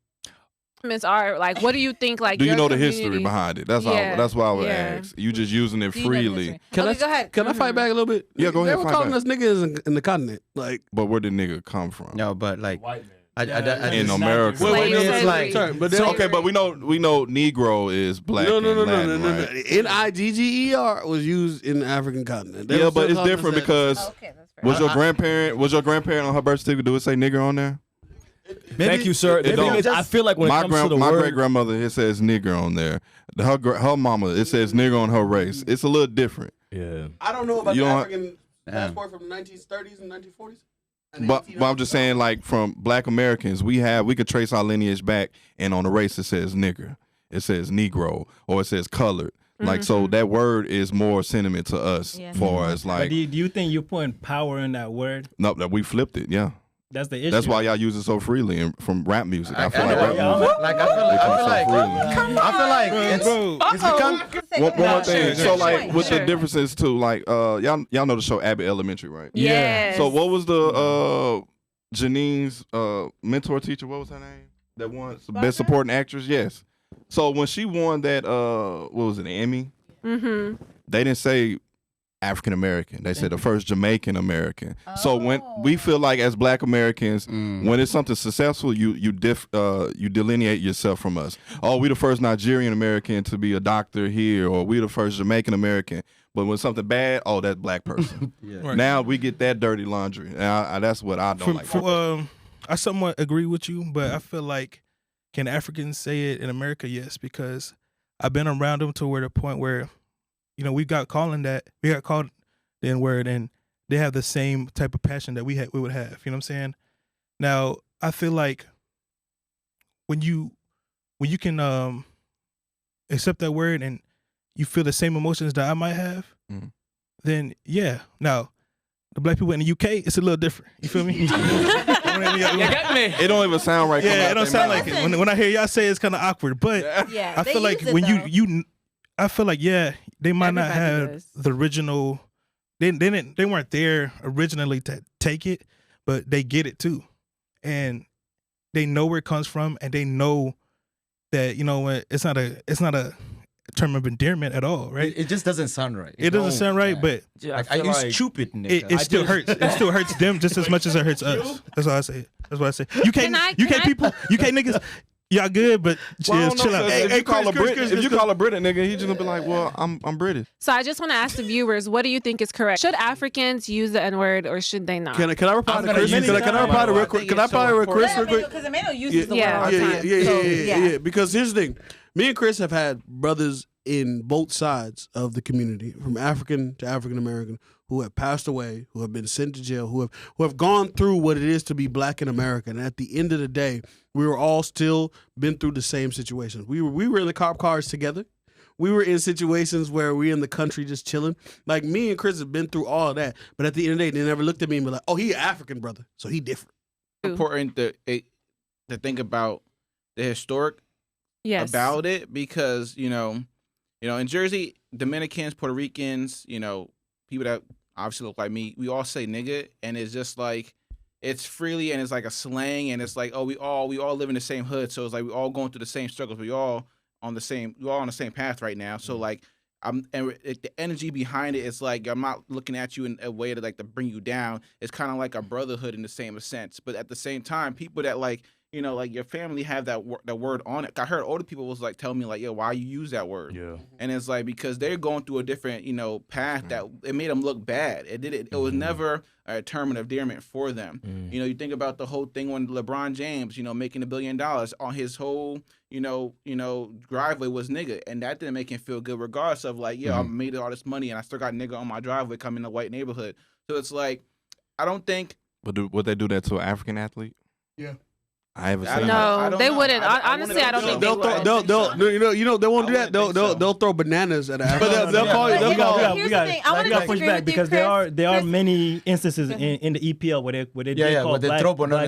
Are like, what do you think? Like, do you know the history behind it? That's all. That's why I would ask. You just using it freely. Go ahead. Can I fight back a little bit? Yeah, go ahead. They were calling us niggas in the continent, like. But where did nigga come from? No, but like white man. In America. It's like but we know Negro is Black. No. Right? Nigger was used in the African continent. Yeah, but it's different because was your grandparent on her birth certificate? Do it say nigger on there? Thank you, sir. I feel like when it comes to the my word, great grandmother, it says nigger on there. Her mama, it says nigger on her race. It's a little different. Yeah. I don't know about the African passport from the 1930s and 1940s. But I'm just saying, like, from Black Americans, we could trace our lineage back, and on the race it says nigger, it says Negro, or it says colored. Like, so that word is more sentiment to us far as like. But do you think you're putting power in that word? No, that we flipped it. Yeah. That's the issue. That's why y'all use it so freely from rap music. I feel like rap music. Like it's become. One more thing. So like with the differences too, like y'all know the show Abbott Elementary, right? Yes. So what was the Janine's mentor teacher? What was her name? That won best supporting actress. Yes. So when she won that what was it, Emmy? Mm-hmm. They didn't say African American. They said the first Jamaican American. Oh. So when we feel like as Black Americans, when it's something successful, you delineate yourself from us. Oh, we the first Nigerian American to be a doctor here, or we the first Jamaican American. But when something bad, oh, that Black person. Right. Now we get that dirty laundry, and that's what I don't like. I somewhat agree with you, but I feel like can Africans say it in America? Yes, because I've been around them to where the point where. We got called the N-word, and they have the same type of passion that we would have. You know what I'm saying? Now, I feel like when you can accept that word and you feel the same emotions that I might have, then yeah. Now, the Black people in the UK, it's a little different. You feel me? It don't even sound right. Yeah, it don't sound like it. When I hear y'all say it, it's kind of awkward. But I feel like when I feel like they might not have the original. They weren't there originally to take it, but they get it too, and they know where it comes from, and they know that it's not a term of endearment at all, right? It just doesn't sound right. It doesn't sound right, but you stupid. It still hurts. It still hurts them just as much as it hurts us. That's what I say. That's what I say. You can't niggas. Y'all good, but chill out. If you call a Brit a nigga, he just gonna be like, "Well, I'm British." So I just want to ask the viewers, what do you think is correct? Should Africans use the N-word or should they not? Can I reply to Chris? Can I reply to real quick? Can I reply to Chris real quick? Because Emmanuel uses the word all the time. Yeah. Because here's the thing: me and Chris have had brothers in both sides of the community, from African to African American, who have passed away, who have been sent to jail, who have gone through what it is to be Black in America. And at the end of the day, we were all still been through the same situations. We were in the cop cars together. We were in situations where we in the country just chilling. Like, me and Chris have been through all of that. But at the end of the day, they never looked at me and be like, "Oh, he an African brother, so he different." Important to think about the historic about it, because in Jersey, Dominicans, Puerto Ricans, people that obviously look like me, we all say nigga, and it's just like, it's freely, and it's like a slang, and it's like, oh, we all live in the same hood, so it's like we all going through the same struggles, we all on the same path right now. So like, the energy behind it is like, I'm not looking at you in a way to bring you down. It's kind of like a brotherhood in the same sense, but at the same time, people that like your family have that word on it. I heard older people was like telling me like, yo, why you use that word? Yeah. And it's like, because they're going through a different, path that it made them look bad. It was never a term of endearment for them. You think about the whole thing when LeBron James, making $1 billion on his whole, driveway was nigga. And that didn't make him feel good, regardless of like, I made all this money and I still got nigga on my driveway coming in a white neighborhood. So it's like, I don't think. But would they do that to an African athlete? Yeah. I haven't seen No, they wouldn't. Honestly, I don't think they would. They won't do that. They'll throw bananas at an But they'll call you. We got to push back because there are many instances in the EPL where they call black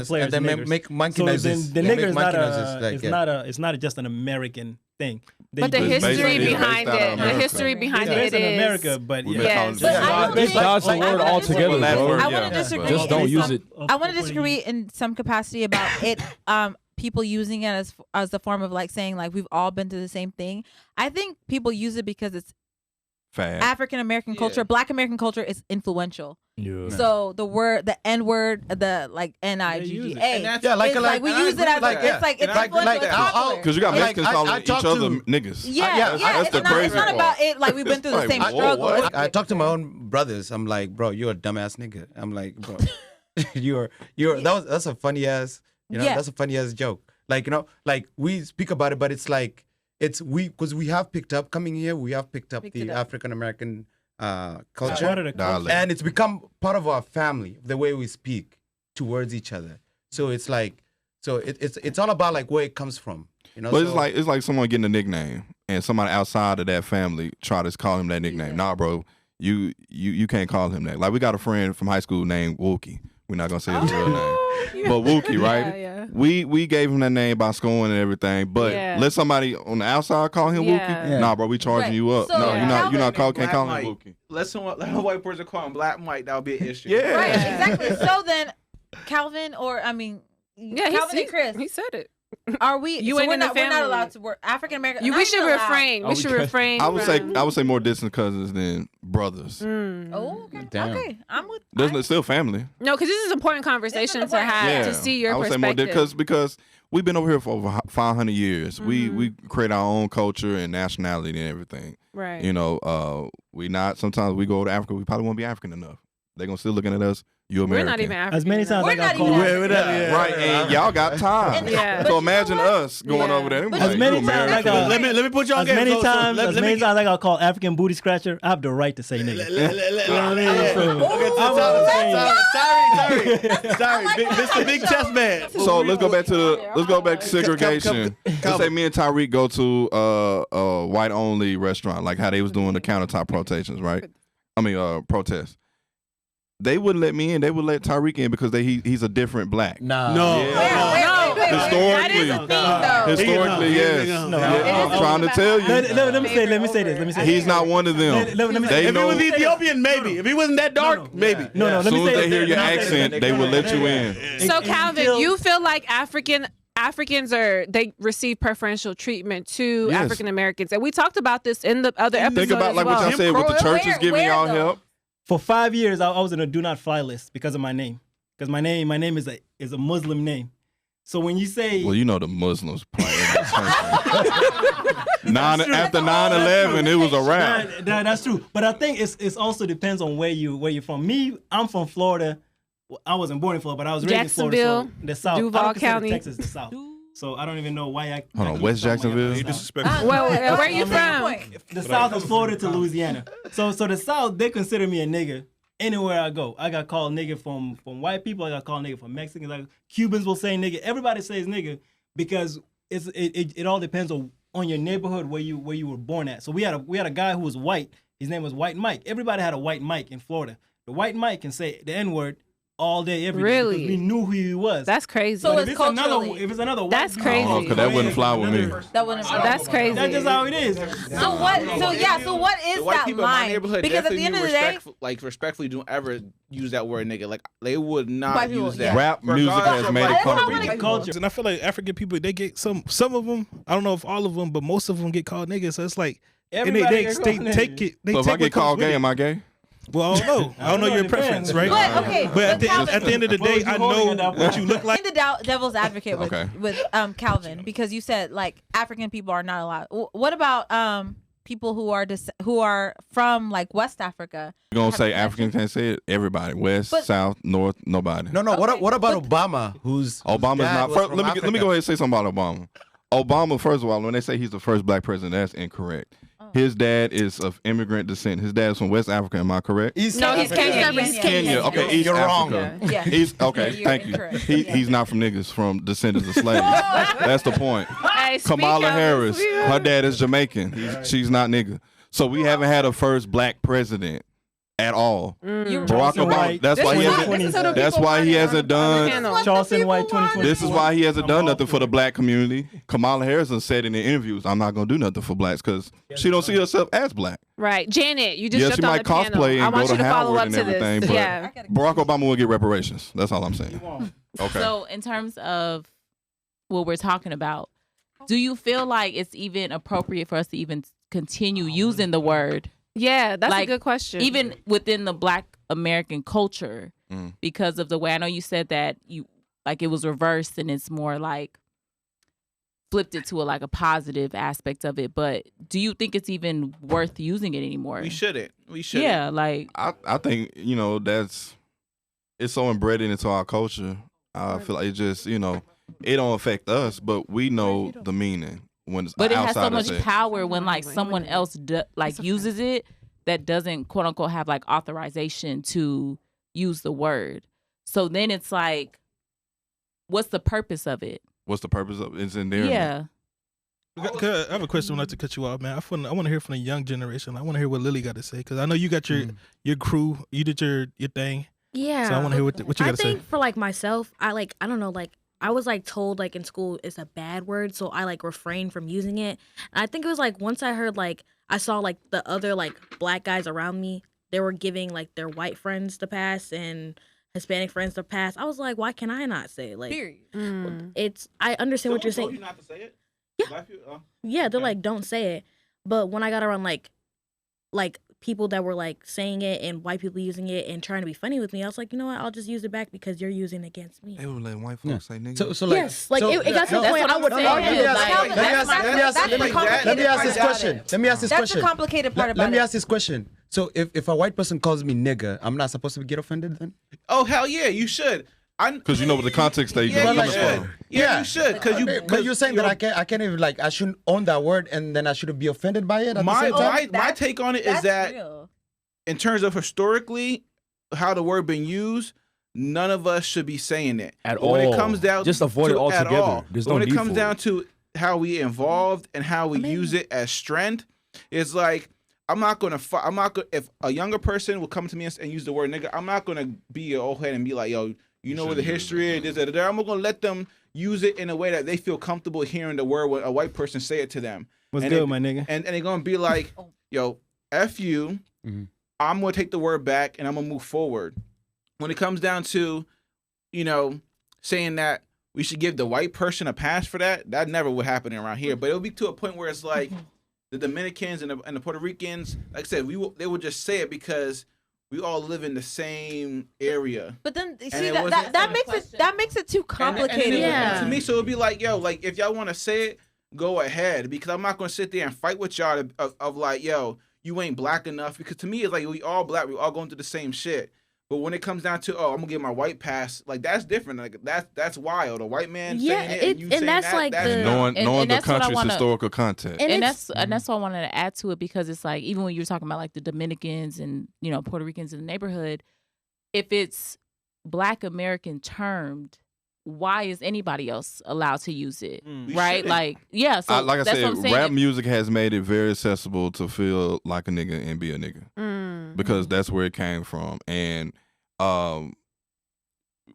players and they make monkey noises. So the nigger is not just an American thing. But the history behind it, is in America, but dodge the word altogether, bro. I want to disagree. Just don't use it. I want to disagree in some capacity about it. People using it as a form of like saying like we've all been through the same thing. I think people use it because it's African American culture, Black American culture is influential. Yeah. So the N-word, the like N-I-G-G-A. Yeah, like we use it as it's influential. Because you got Mexicans calling each other niggas. Yeah. That's the crazy It's not about it. Like we've been through the same struggle. I talk to my own brothers. I'm like, bro, you're a dumbass nigga. I'm like, bro, that's a funny ass. That's a funny ass joke. Like like we speak about it, but it's like. Because we have picked up coming here. We have picked up the African American culture, and it's become part of our family. The way we speak towards each other. So it's like, it's all about like where it comes from. But it's like someone getting a nickname. and somebody outside of that family try to call him that nickname. Nah, bro, you can't call him that. Like we got a friend from high school named Wookie. We're not gonna say his real name, but Wookie, right? Yeah. We gave him that name by scoring and everything. But let somebody on the outside call him Wookie. Nah, bro, we charging you up. So, no, you're not can't call him Wookie. Let a white person call him Black Mike. That would be an issue. Yeah, Right, exactly. So then, Calvin, or I mean, Calvin and Chris, he said it. Are we? You so ain't we're in the not. We're not family. allowed to work African American. We should refrain. We should refrain. I would say more distant cousins than brothers. Oh, okay. Damn. Okay, I'm with. There's still family. No, because this is an important conversation to have to see your I would perspective. say more because we've been over here for over 500 years. We create our own culture and nationality and everything. Right. You know, we not. Sometimes we go to Africa. We probably won't be African enough. They're gonna still looking at us. You American. We're not even African. As many times We're I got not called. even African. Right, and y'all got time. Yeah. So imagine us going over there. As many times I got. Let me put you on As game. many So times let me I got called African booty scratcher, I have the right to say nigga. Sorry, Mr. Big Chest Man. So let's go back to segregation. Let's say me and Tyreek go to a white only restaurant, like how they was doing the countertop protestations, right? I mean, protests. They wouldn't let me in. They would let Tyreek in because he's a different black. No. Historically, yes. I'm trying to tell you. Let me say this. He's not one of them. If he was Ethiopian, maybe. If he wasn't that dark, maybe. As soon as they hear your accent, they will let you in. So Calvin, you feel like Africans they receive preferential treatment to Yes. African Americans, and we talked about this in the other episode. Think about like what y'all said with the churches giving y'all help. For 5 years, I was in a do not fly list because of my name. Because my name is a Muslim name. So when you say, well, you know the Muslims playing this country. After 9/11, it was a wrap. That's true. But I think it's also depends on where you're from. Me, I'm from Florida. I wasn't born in Florida, but I was raised in Florida. So the South, Duval I don't consider County. Texas the South. So I don't even know why I. Hold on, West Jacksonville. Well, where are you from? The South is Florida to Louisiana. So the South, they consider me a nigga anywhere I go. I got called nigga from white people. I got called nigga from Mexicans. Like Cubans will say nigga. Everybody says nigga because it all depends on your neighborhood where you were born at. So we had a guy who was white. His name was White Mike. Everybody had a White Mike in Florida. The White Mike can say the N-word all day, every day. Really? Because we knew who he was. That's crazy. So if it's another white that's dude, crazy. Oh, because that wouldn't fly with me. That wouldn't. That's crazy. That's just how it is. So what? So what is The white that people in my line? neighborhood Because at the end of the day, respectfully don't ever use that word nigga. Like they would not White people, use that. Rap music has made it comfortable. Culture. And I feel like African people, they get some of them. I don't know if all of them, but most of them get called niggas. So it's like, Everybody and get they called take niggas. it. They So if take I get what comes called with gay, it. am I gay? Well, I don't know. I don't know your preference, right? But okay, But at Calvin, the end of the day, I know what you look like. in the devil's advocate with Okay. Calvin, because you said like African people are not allowed. What about people who are from like West Africa? You're going to say African can't say it? Everybody. West, South, North, nobody. No. What about Obama? Obama's not. First, let me go ahead and say something about Obama. Obama, first of all, when they say he's the first black president, that's incorrect. His dad is of immigrant descent. His dad's from West Africa. Am I correct? He's Kenyan. Kenya. Okay, East You're wrong. Africa. Yeah. East, okay, You're thank you. incorrect. He's not from niggas, from descendants of slaves. That's the point. Hey, speak Kamala up, Harris, speak up. her dad is Jamaican. She's not nigga. So we haven't had a first black president at all. Barack Obama. That's why he hasn't done. Charleston White 2020. This is why he hasn't done nothing for the black community. Kamala Harris has said in the interviews, "I'm not gonna do nothing for blacks" because she don't see herself as black. Right, Janet, you just Yeah, jumped she on might the panel. cosplay I and want go you to to follow Howard up and to everything, this. but Yeah. Barack Obama will get reparations. That's all I'm saying. Okay. So in terms of what we're talking about, do you feel like it's even appropriate for us to even continue using the word? Yeah, that's Like, a good question. Even within the Black American culture, because of the way I know you said that you like it was reversed and it's more like flipped it to a positive aspect of it. But do you think it's even worth using it anymore? We shouldn't. Yeah, like I think it's so embedded into our culture. I feel like it just it don't affect us, but we know the meaning when it's but it has so outside much of it. power when someone else uses it that doesn't quote unquote have authorization to use the word. So then it's like, what's the purpose of it? What's the purpose of it? It's in there. Yeah. I have a question. I'd like to cut you off, man. I want to hear from the young generation. I want to hear what Lily got to say because I know you got your crew. You did your thing. Yeah. So I want to hear what you got to say. I think for like myself, I don't know, like I was like told like in school it's a bad word, so I like refrained from using it. And I think it was like once I heard like I saw like the other like black guys around me, they were giving like their white friends the pass and Hispanic friends the pass. I was like, why can I not say it? Like, it's I understand what you're saying. You not to say it? Yeah. Yeah, they're like, don't say it. But when I got around like people that were like saying it and white people using it and trying to be funny with me, I was like, you know what? I'll just use it back because you're using it against me. They would let white folks say nigga. So like, yes, like it got to the point I would argue. Let me ask this question. That's the complicated part about it. Let me ask this question. So if a white person calls me nigga, I'm not supposed to get offended then? Oh hell yeah, you should. Because you know what the context that you're coming from. Yeah, you should. But you're saying that I can't even like I shouldn't own that word and then I shouldn't be offended by it. At the same time? My take on it is that in terms of historically how the word been used, none of us should be saying it at all. When it comes down, just avoid it altogether. When it comes down to how we involved and how we use it as strength, it's like. I'm not gonna. If a younger person will come to me and use the word nigga, I'm not gonna be an old head and be like, yo, you know what the history is. I'm gonna let them use it in a way that they feel comfortable hearing the word when a white person say it to them. What's good, my nigga? And they're gonna be like, yo, F you. I'm gonna take the word back and I'm gonna move forward. When it comes down to, saying that we should give the white person a pass for that never would happen around here. But it'll be to a point where it's like. The Dominicans and the Puerto Ricans, like I said, they would just say it because we all live in the same area. But then see that makes it too complicated. To me, so it'd be like, yo, like if y'all want to say it, go ahead, because I'm not gonna sit there and fight with y'all of like, yo, you ain't black enough. Because to me, it's like we all black, we all going through the same shit. But when it comes down to, I'm gonna get my white pass, like that's different. Like that's wild. A white man saying it and you saying that's like knowing the country's historical context. And that's why I wanted to add to it because it's like even when you're talking about like the Dominicans and Puerto Ricans in the neighborhood, if it's Black American termed, why is anybody else allowed to use it? Right? Like, yeah. So like I that's said, what I'm saying. rap music has made it very accessible to feel like a nigga and be a nigga. Because that's where it came from. And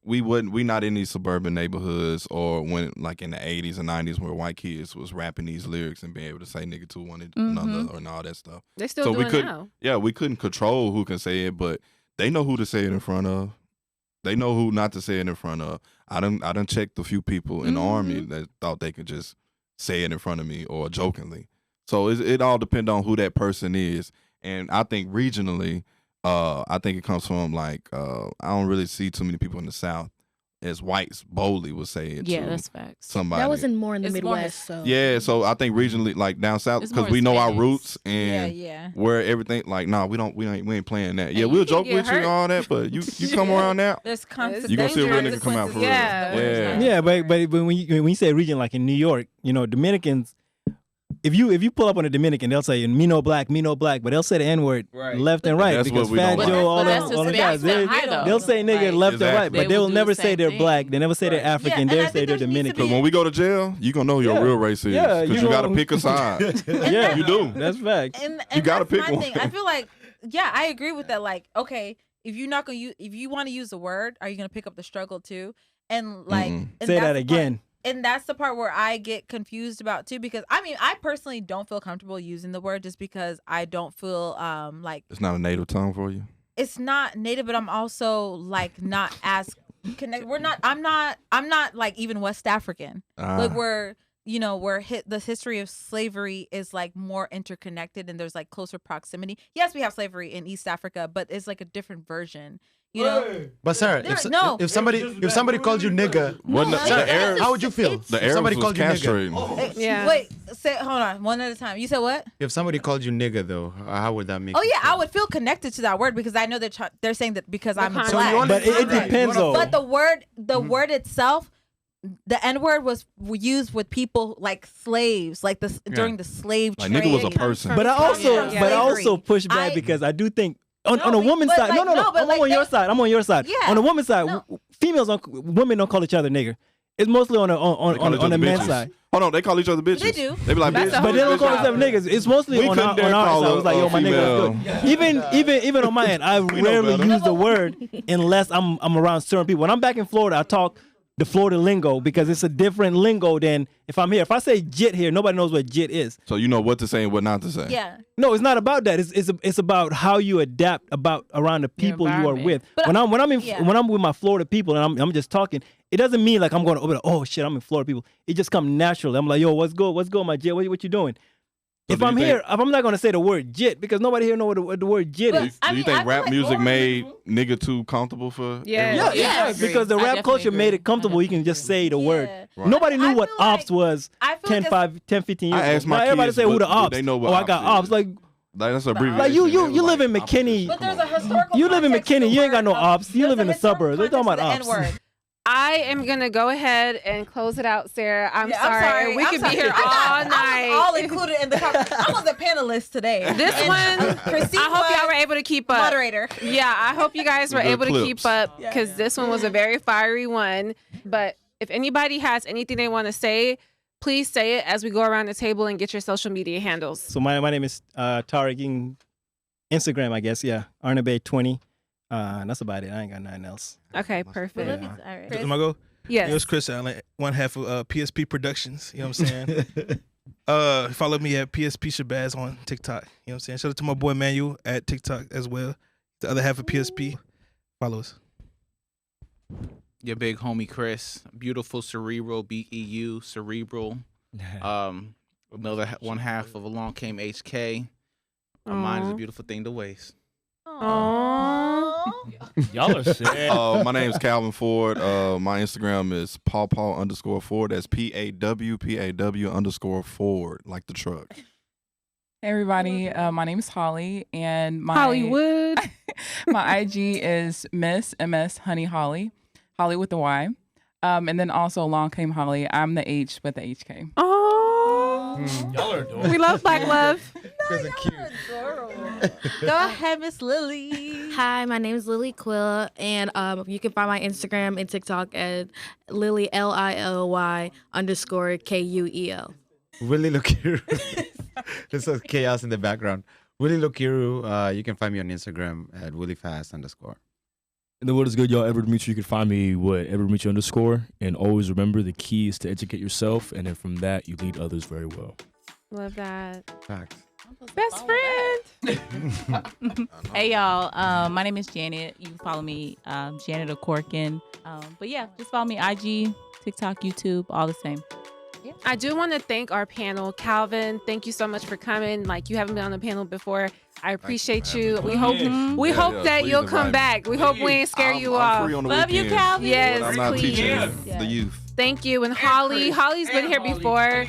we not in these suburban neighborhoods or when like in the 80s and 90s where white kids was rapping these lyrics and being able to say nigga to one another and all that stuff. They still doing it now. Yeah, we couldn't control who can say it, but they know who to say it in front of. They know who not to say it in front of. I done checked a few people in the army that thought they could just say it in front of me or jokingly. So it all depends on who that person is. And I think regionally, I think it comes from like I don't really see too many people in the South as whites boldly would say it. Yeah, that's facts. That wasn't more in the Midwest. So yeah, so I think regionally, like down south, because we know our roots and where everything. Like, we ain't playing that. Yeah, we'll joke with you and all that, but you come around now, there's constant. You gonna see a real nigga come out for real. Yeah, but when you say region, like in New York, Dominicans. If you pull up on a Dominican, they'll say me no black, but they'll say the N-word left and right because Fat Joe, all the guys, they'll say nigga left and right, but they will never say they're black. They never say they're African. They'll say they're Dominican. Because when we go to jail, you gonna know who your real race is. Yeah, because you gotta pick a side. Yeah, you do. That's fact. You gotta pick one. I feel like, I agree with that. Like, okay, if you're not gonna if you want to use the word, are you gonna pick up the struggle too? And like, say that again. And that's the part where I get confused about too, because I personally don't feel comfortable using the word just because I don't feel like it's not a native tongue for you. It's not native, but I'm also like not as connected. I'm not like even West African. Like where the history of slavery is like more interconnected and there's like closer proximity. Yes, we have slavery in East Africa, but it's like a different version. But Sarah, if somebody called you nigga, how would you feel? The Arabs was castrating. Wait, hold on, one at a time. You said what? If somebody called you nigga, though, how would that make? Oh yeah, I would feel connected to that word because I know they're saying that because I'm black. But it depends though. But the word itself. The N-word was used with people like slaves, like during the slave trade. Like nigga was a person. But I also push back because I do think on a woman's side. No. I'm on your side. Yeah. On the woman's side, women don't call each other nigger. It's mostly on the men's side. Hold on, they call each other bitches. They do. They be like, bitch. But they don't call themselves niggas. It's mostly on our side. I was like, yo, my nigga is good. Even on my end, I rarely use the word unless I'm around certain people. When I'm back in Florida, I talk the Florida lingo because it's a different lingo than if I'm here. If I say jit here, nobody knows what jit is. So you know what to say and what not to say. Yeah. No, it's not about that. It's about how you adapt around the people you are with. But when I'm with my Florida people and I'm just talking, it doesn't mean like I'm going to oh shit, I'm in Florida people. It just comes naturally. I'm like, yo, what's good, my jit? What you doing? So if I'm here, I'm not going to say the word jit because nobody here knows what the word jit is. Do you think rap music made nigga too comfortable for? Yeah, because the rap culture made it comfortable. You can just say the word. Right. Nobody knew what ops was 10, 15 years ago. Now everybody say who the ops. They know what I got ops. Like that's abbreviation. Like you live in McKinney. But there's a historical. You live in McKinney. You ain't got no ops. You live in the suburbs. They talking about ops. I am gonna go ahead and close it out, Sarah. I'm sorry. We could be here all night. I'm all included in the conversation. I was a panelist today. This one, I hope y'all were able to keep up. Moderator. Yeah, I hope you guys were able to keep up because this one was a very fiery one. But if anybody has anything they want to say, please say it as we go around the table and get your social media handles. So my name is Tariq. Instagram, I guess. Yeah, Arnabe20. That's about it. I ain't got nothing else. Okay, perfect. All right. Am I go? Yes. It was Chris Allen, one half of PSP Productions. You know what I'm saying? Follow me at PSP Shabazz on TikTok. You know what I'm saying? Shout out to my boy Manuel at TikTok as well. The other half of PSP. Follow us. Your big homie Chris, beautiful cerebral, BEU cerebral. Another one half of Along Came HK. My mind is a beautiful thing to waste. Y'all are sick. My name's Calvin Ford. My Instagram is Paw_Ford. That's PAW_Ford, like the truck. Hey everybody, my name is Holly, and my Hollywood. my IG is Miss MS Honey Holly with the Y, and then also Long Came Holly. I'm the H with the HK. Y'all are adorable. We love Black Love. Go ahead, Miss Lily. Hi, my name is Lily Quill, and you can find my Instagram and TikTok at Lily LILY_KUEL. Willie Lukiru. This is chaos in the background. Willie Lukiru. You can find me on Instagram at WillieFast_. And then what is good, y'all? Edward Dimitri. You can find me Edward Dimitri_. And always remember, the key is to educate yourself, and then from that you lead others very well. Love that. Facts. Best friend. Hey y'all, my name is Janet. You can follow me, Janet O'Corkin. But yeah, just follow me IG, TikTok, YouTube, all the same. Yeah. I do want to thank our panel. Calvin, thank you so much for coming. Like, you haven't been on the panel before. I appreciate you. We hope that you'll come back. We hope we ain't scare you off. Love you, Calvin. Yes, I'm not please. teaching the youth. Thank you. And Holly's been here before,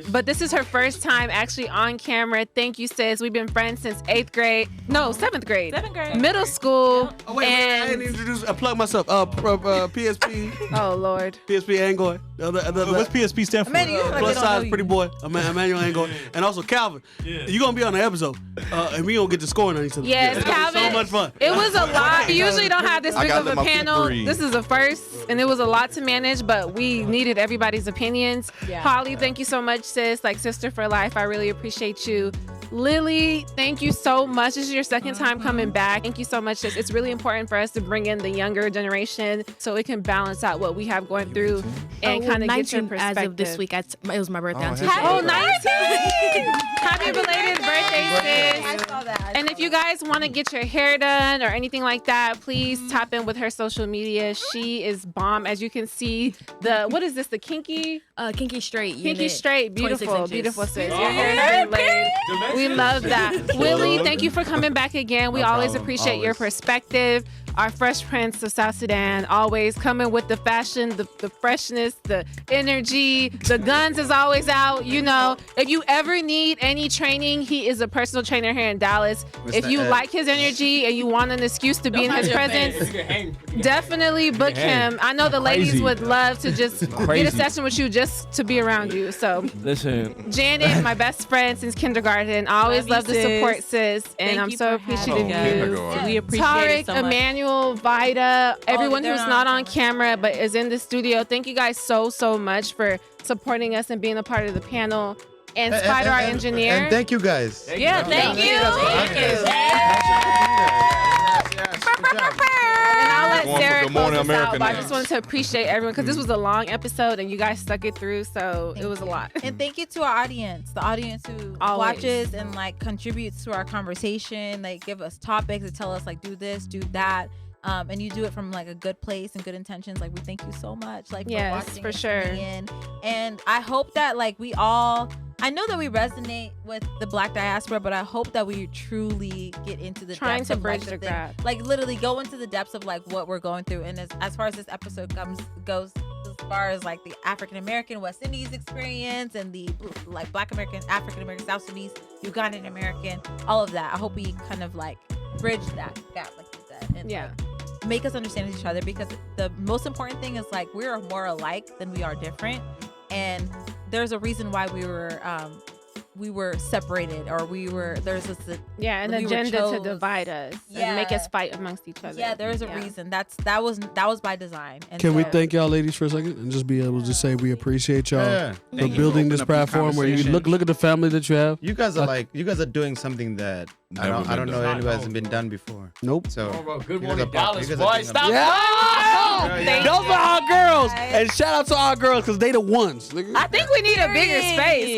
but this is her first time actually on camera. Thank you, sis. We've been friends since 7th grade. Middle school. Oh, wait, I didn't introduce. I plug myself. PSP. Oh, Lord. PSP Angoy. What's PSP stand for? Plus size pretty boy. Emmanuel Angoy. And also Calvin. You're going to be on the episode. And we going to get to scoring on each other. Yes, Calvin. So much fun. It was a lot. We usually don't have this big of a panel. This is a first, and it was a lot to manage, but we needed everybody's opinions. Yeah. Holly, thank you so much, sis. Like sister for life. I really appreciate you. Lily, thank you so much. This is your second time coming back. Thank you so much, sis. It's really important for us to bring in the younger generation so it can balance out what we have going through and kind of get your perspective. As of this week, it was my birthday on Tuesday. Oh, 19! Happy belated birthday, sis. I saw that. And if you guys want to get your hair done or anything like that, please tap in with her social media. She is bomb. As you can see, what is this? The Kinky Straight. Kinky Straight. Beautiful, beautiful sis. Your hair has been laid. We love that. Willie, thank you for coming back again. We always appreciate your perspective. Our Fresh Prince of South Sudan, always coming with the fashion, the freshness, the energy. The guns is always out. You know, if you ever need any training, he is a personal trainer here in Dallas. If you like his energy and you want an excuse to be in his presence, definitely book him. I know the ladies would love to just get a session with you just to be around you. So listen, Janet, my best friend since kindergarten. I always love the support, sis. And I'm so appreciative of you. We appreciate it so much. Emmanuel, Samuel, Vida, everyone who's not on camera but is in the studio. Thank you guys so much for supporting us and being a part of the panel. And Spider, our engineer. And thank you guys. Thank you. Thank you. And I'll let Sarah close us out, but I just wanted to appreciate everyone because this was a long episode and you guys stuck it through, so it was a lot. And thank you to our audience, the audience who watches and like contributes to our conversation. They give us topics, they tell us like do this, do that. And you do it from like a good place and good intentions. Like we thank you so much. Like for watching for sure. And I hope that like we all, I know that we resonate with the Black diaspora, but I hope that we truly get into the trying depths to of, bridge like, the gap. Like literally go into the depths of like what we're going through. And as far as this episode goes as far as like the African American West Indies experience and the like Black American, African American, South Sudanese, Ugandan American, all of that. I hope we kind of like bridge that gap, like you said. And like, make us understand each other, because the most important thing is like we are more alike than we are different, and there's a reason why we were separated, or there's this an agenda to divide us and make us fight amongst each other. There's a reason. That was by design. And can we thank y'all ladies for a second and just be able to say we appreciate y'all for building this platform where you look at the family that you have. You guys are doing something that I don't know anybody's been done before. Nope. So good morning, Dallas, boy. Stop. Those are our girls, and shout out to our girls because they the ones. I think we need a bigger space.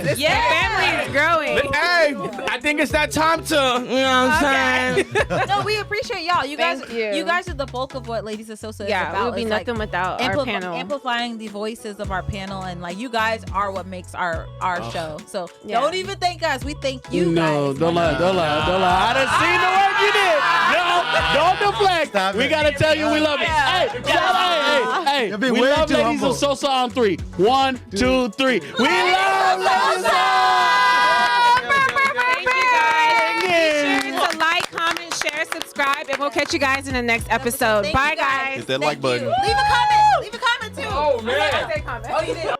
The family is growing. Hey, I think it's that time to, you know what I'm saying? No, we appreciate y'all. You guys Thank are the bulk of what Ladies of Sosa is about. about. We'd be nothing without our panel. Amplifying the voices of our panel, and like you guys are what makes our show. So don't even thank us. We thank you guys. No, don't lie. I done seen the work you did. No, don't deflect. We gotta tell you we love it. Hey, we love Ladies of Sosa on 3. 1, 2, 3. We love Ladies of Thank you guys. Be sure to like, comment, share, subscribe, and we'll catch you guys in the next episode. Bye, guys. Hit that like button. Leave a comment. Leave a comment too. Oh man. I say comment. Oh, you did.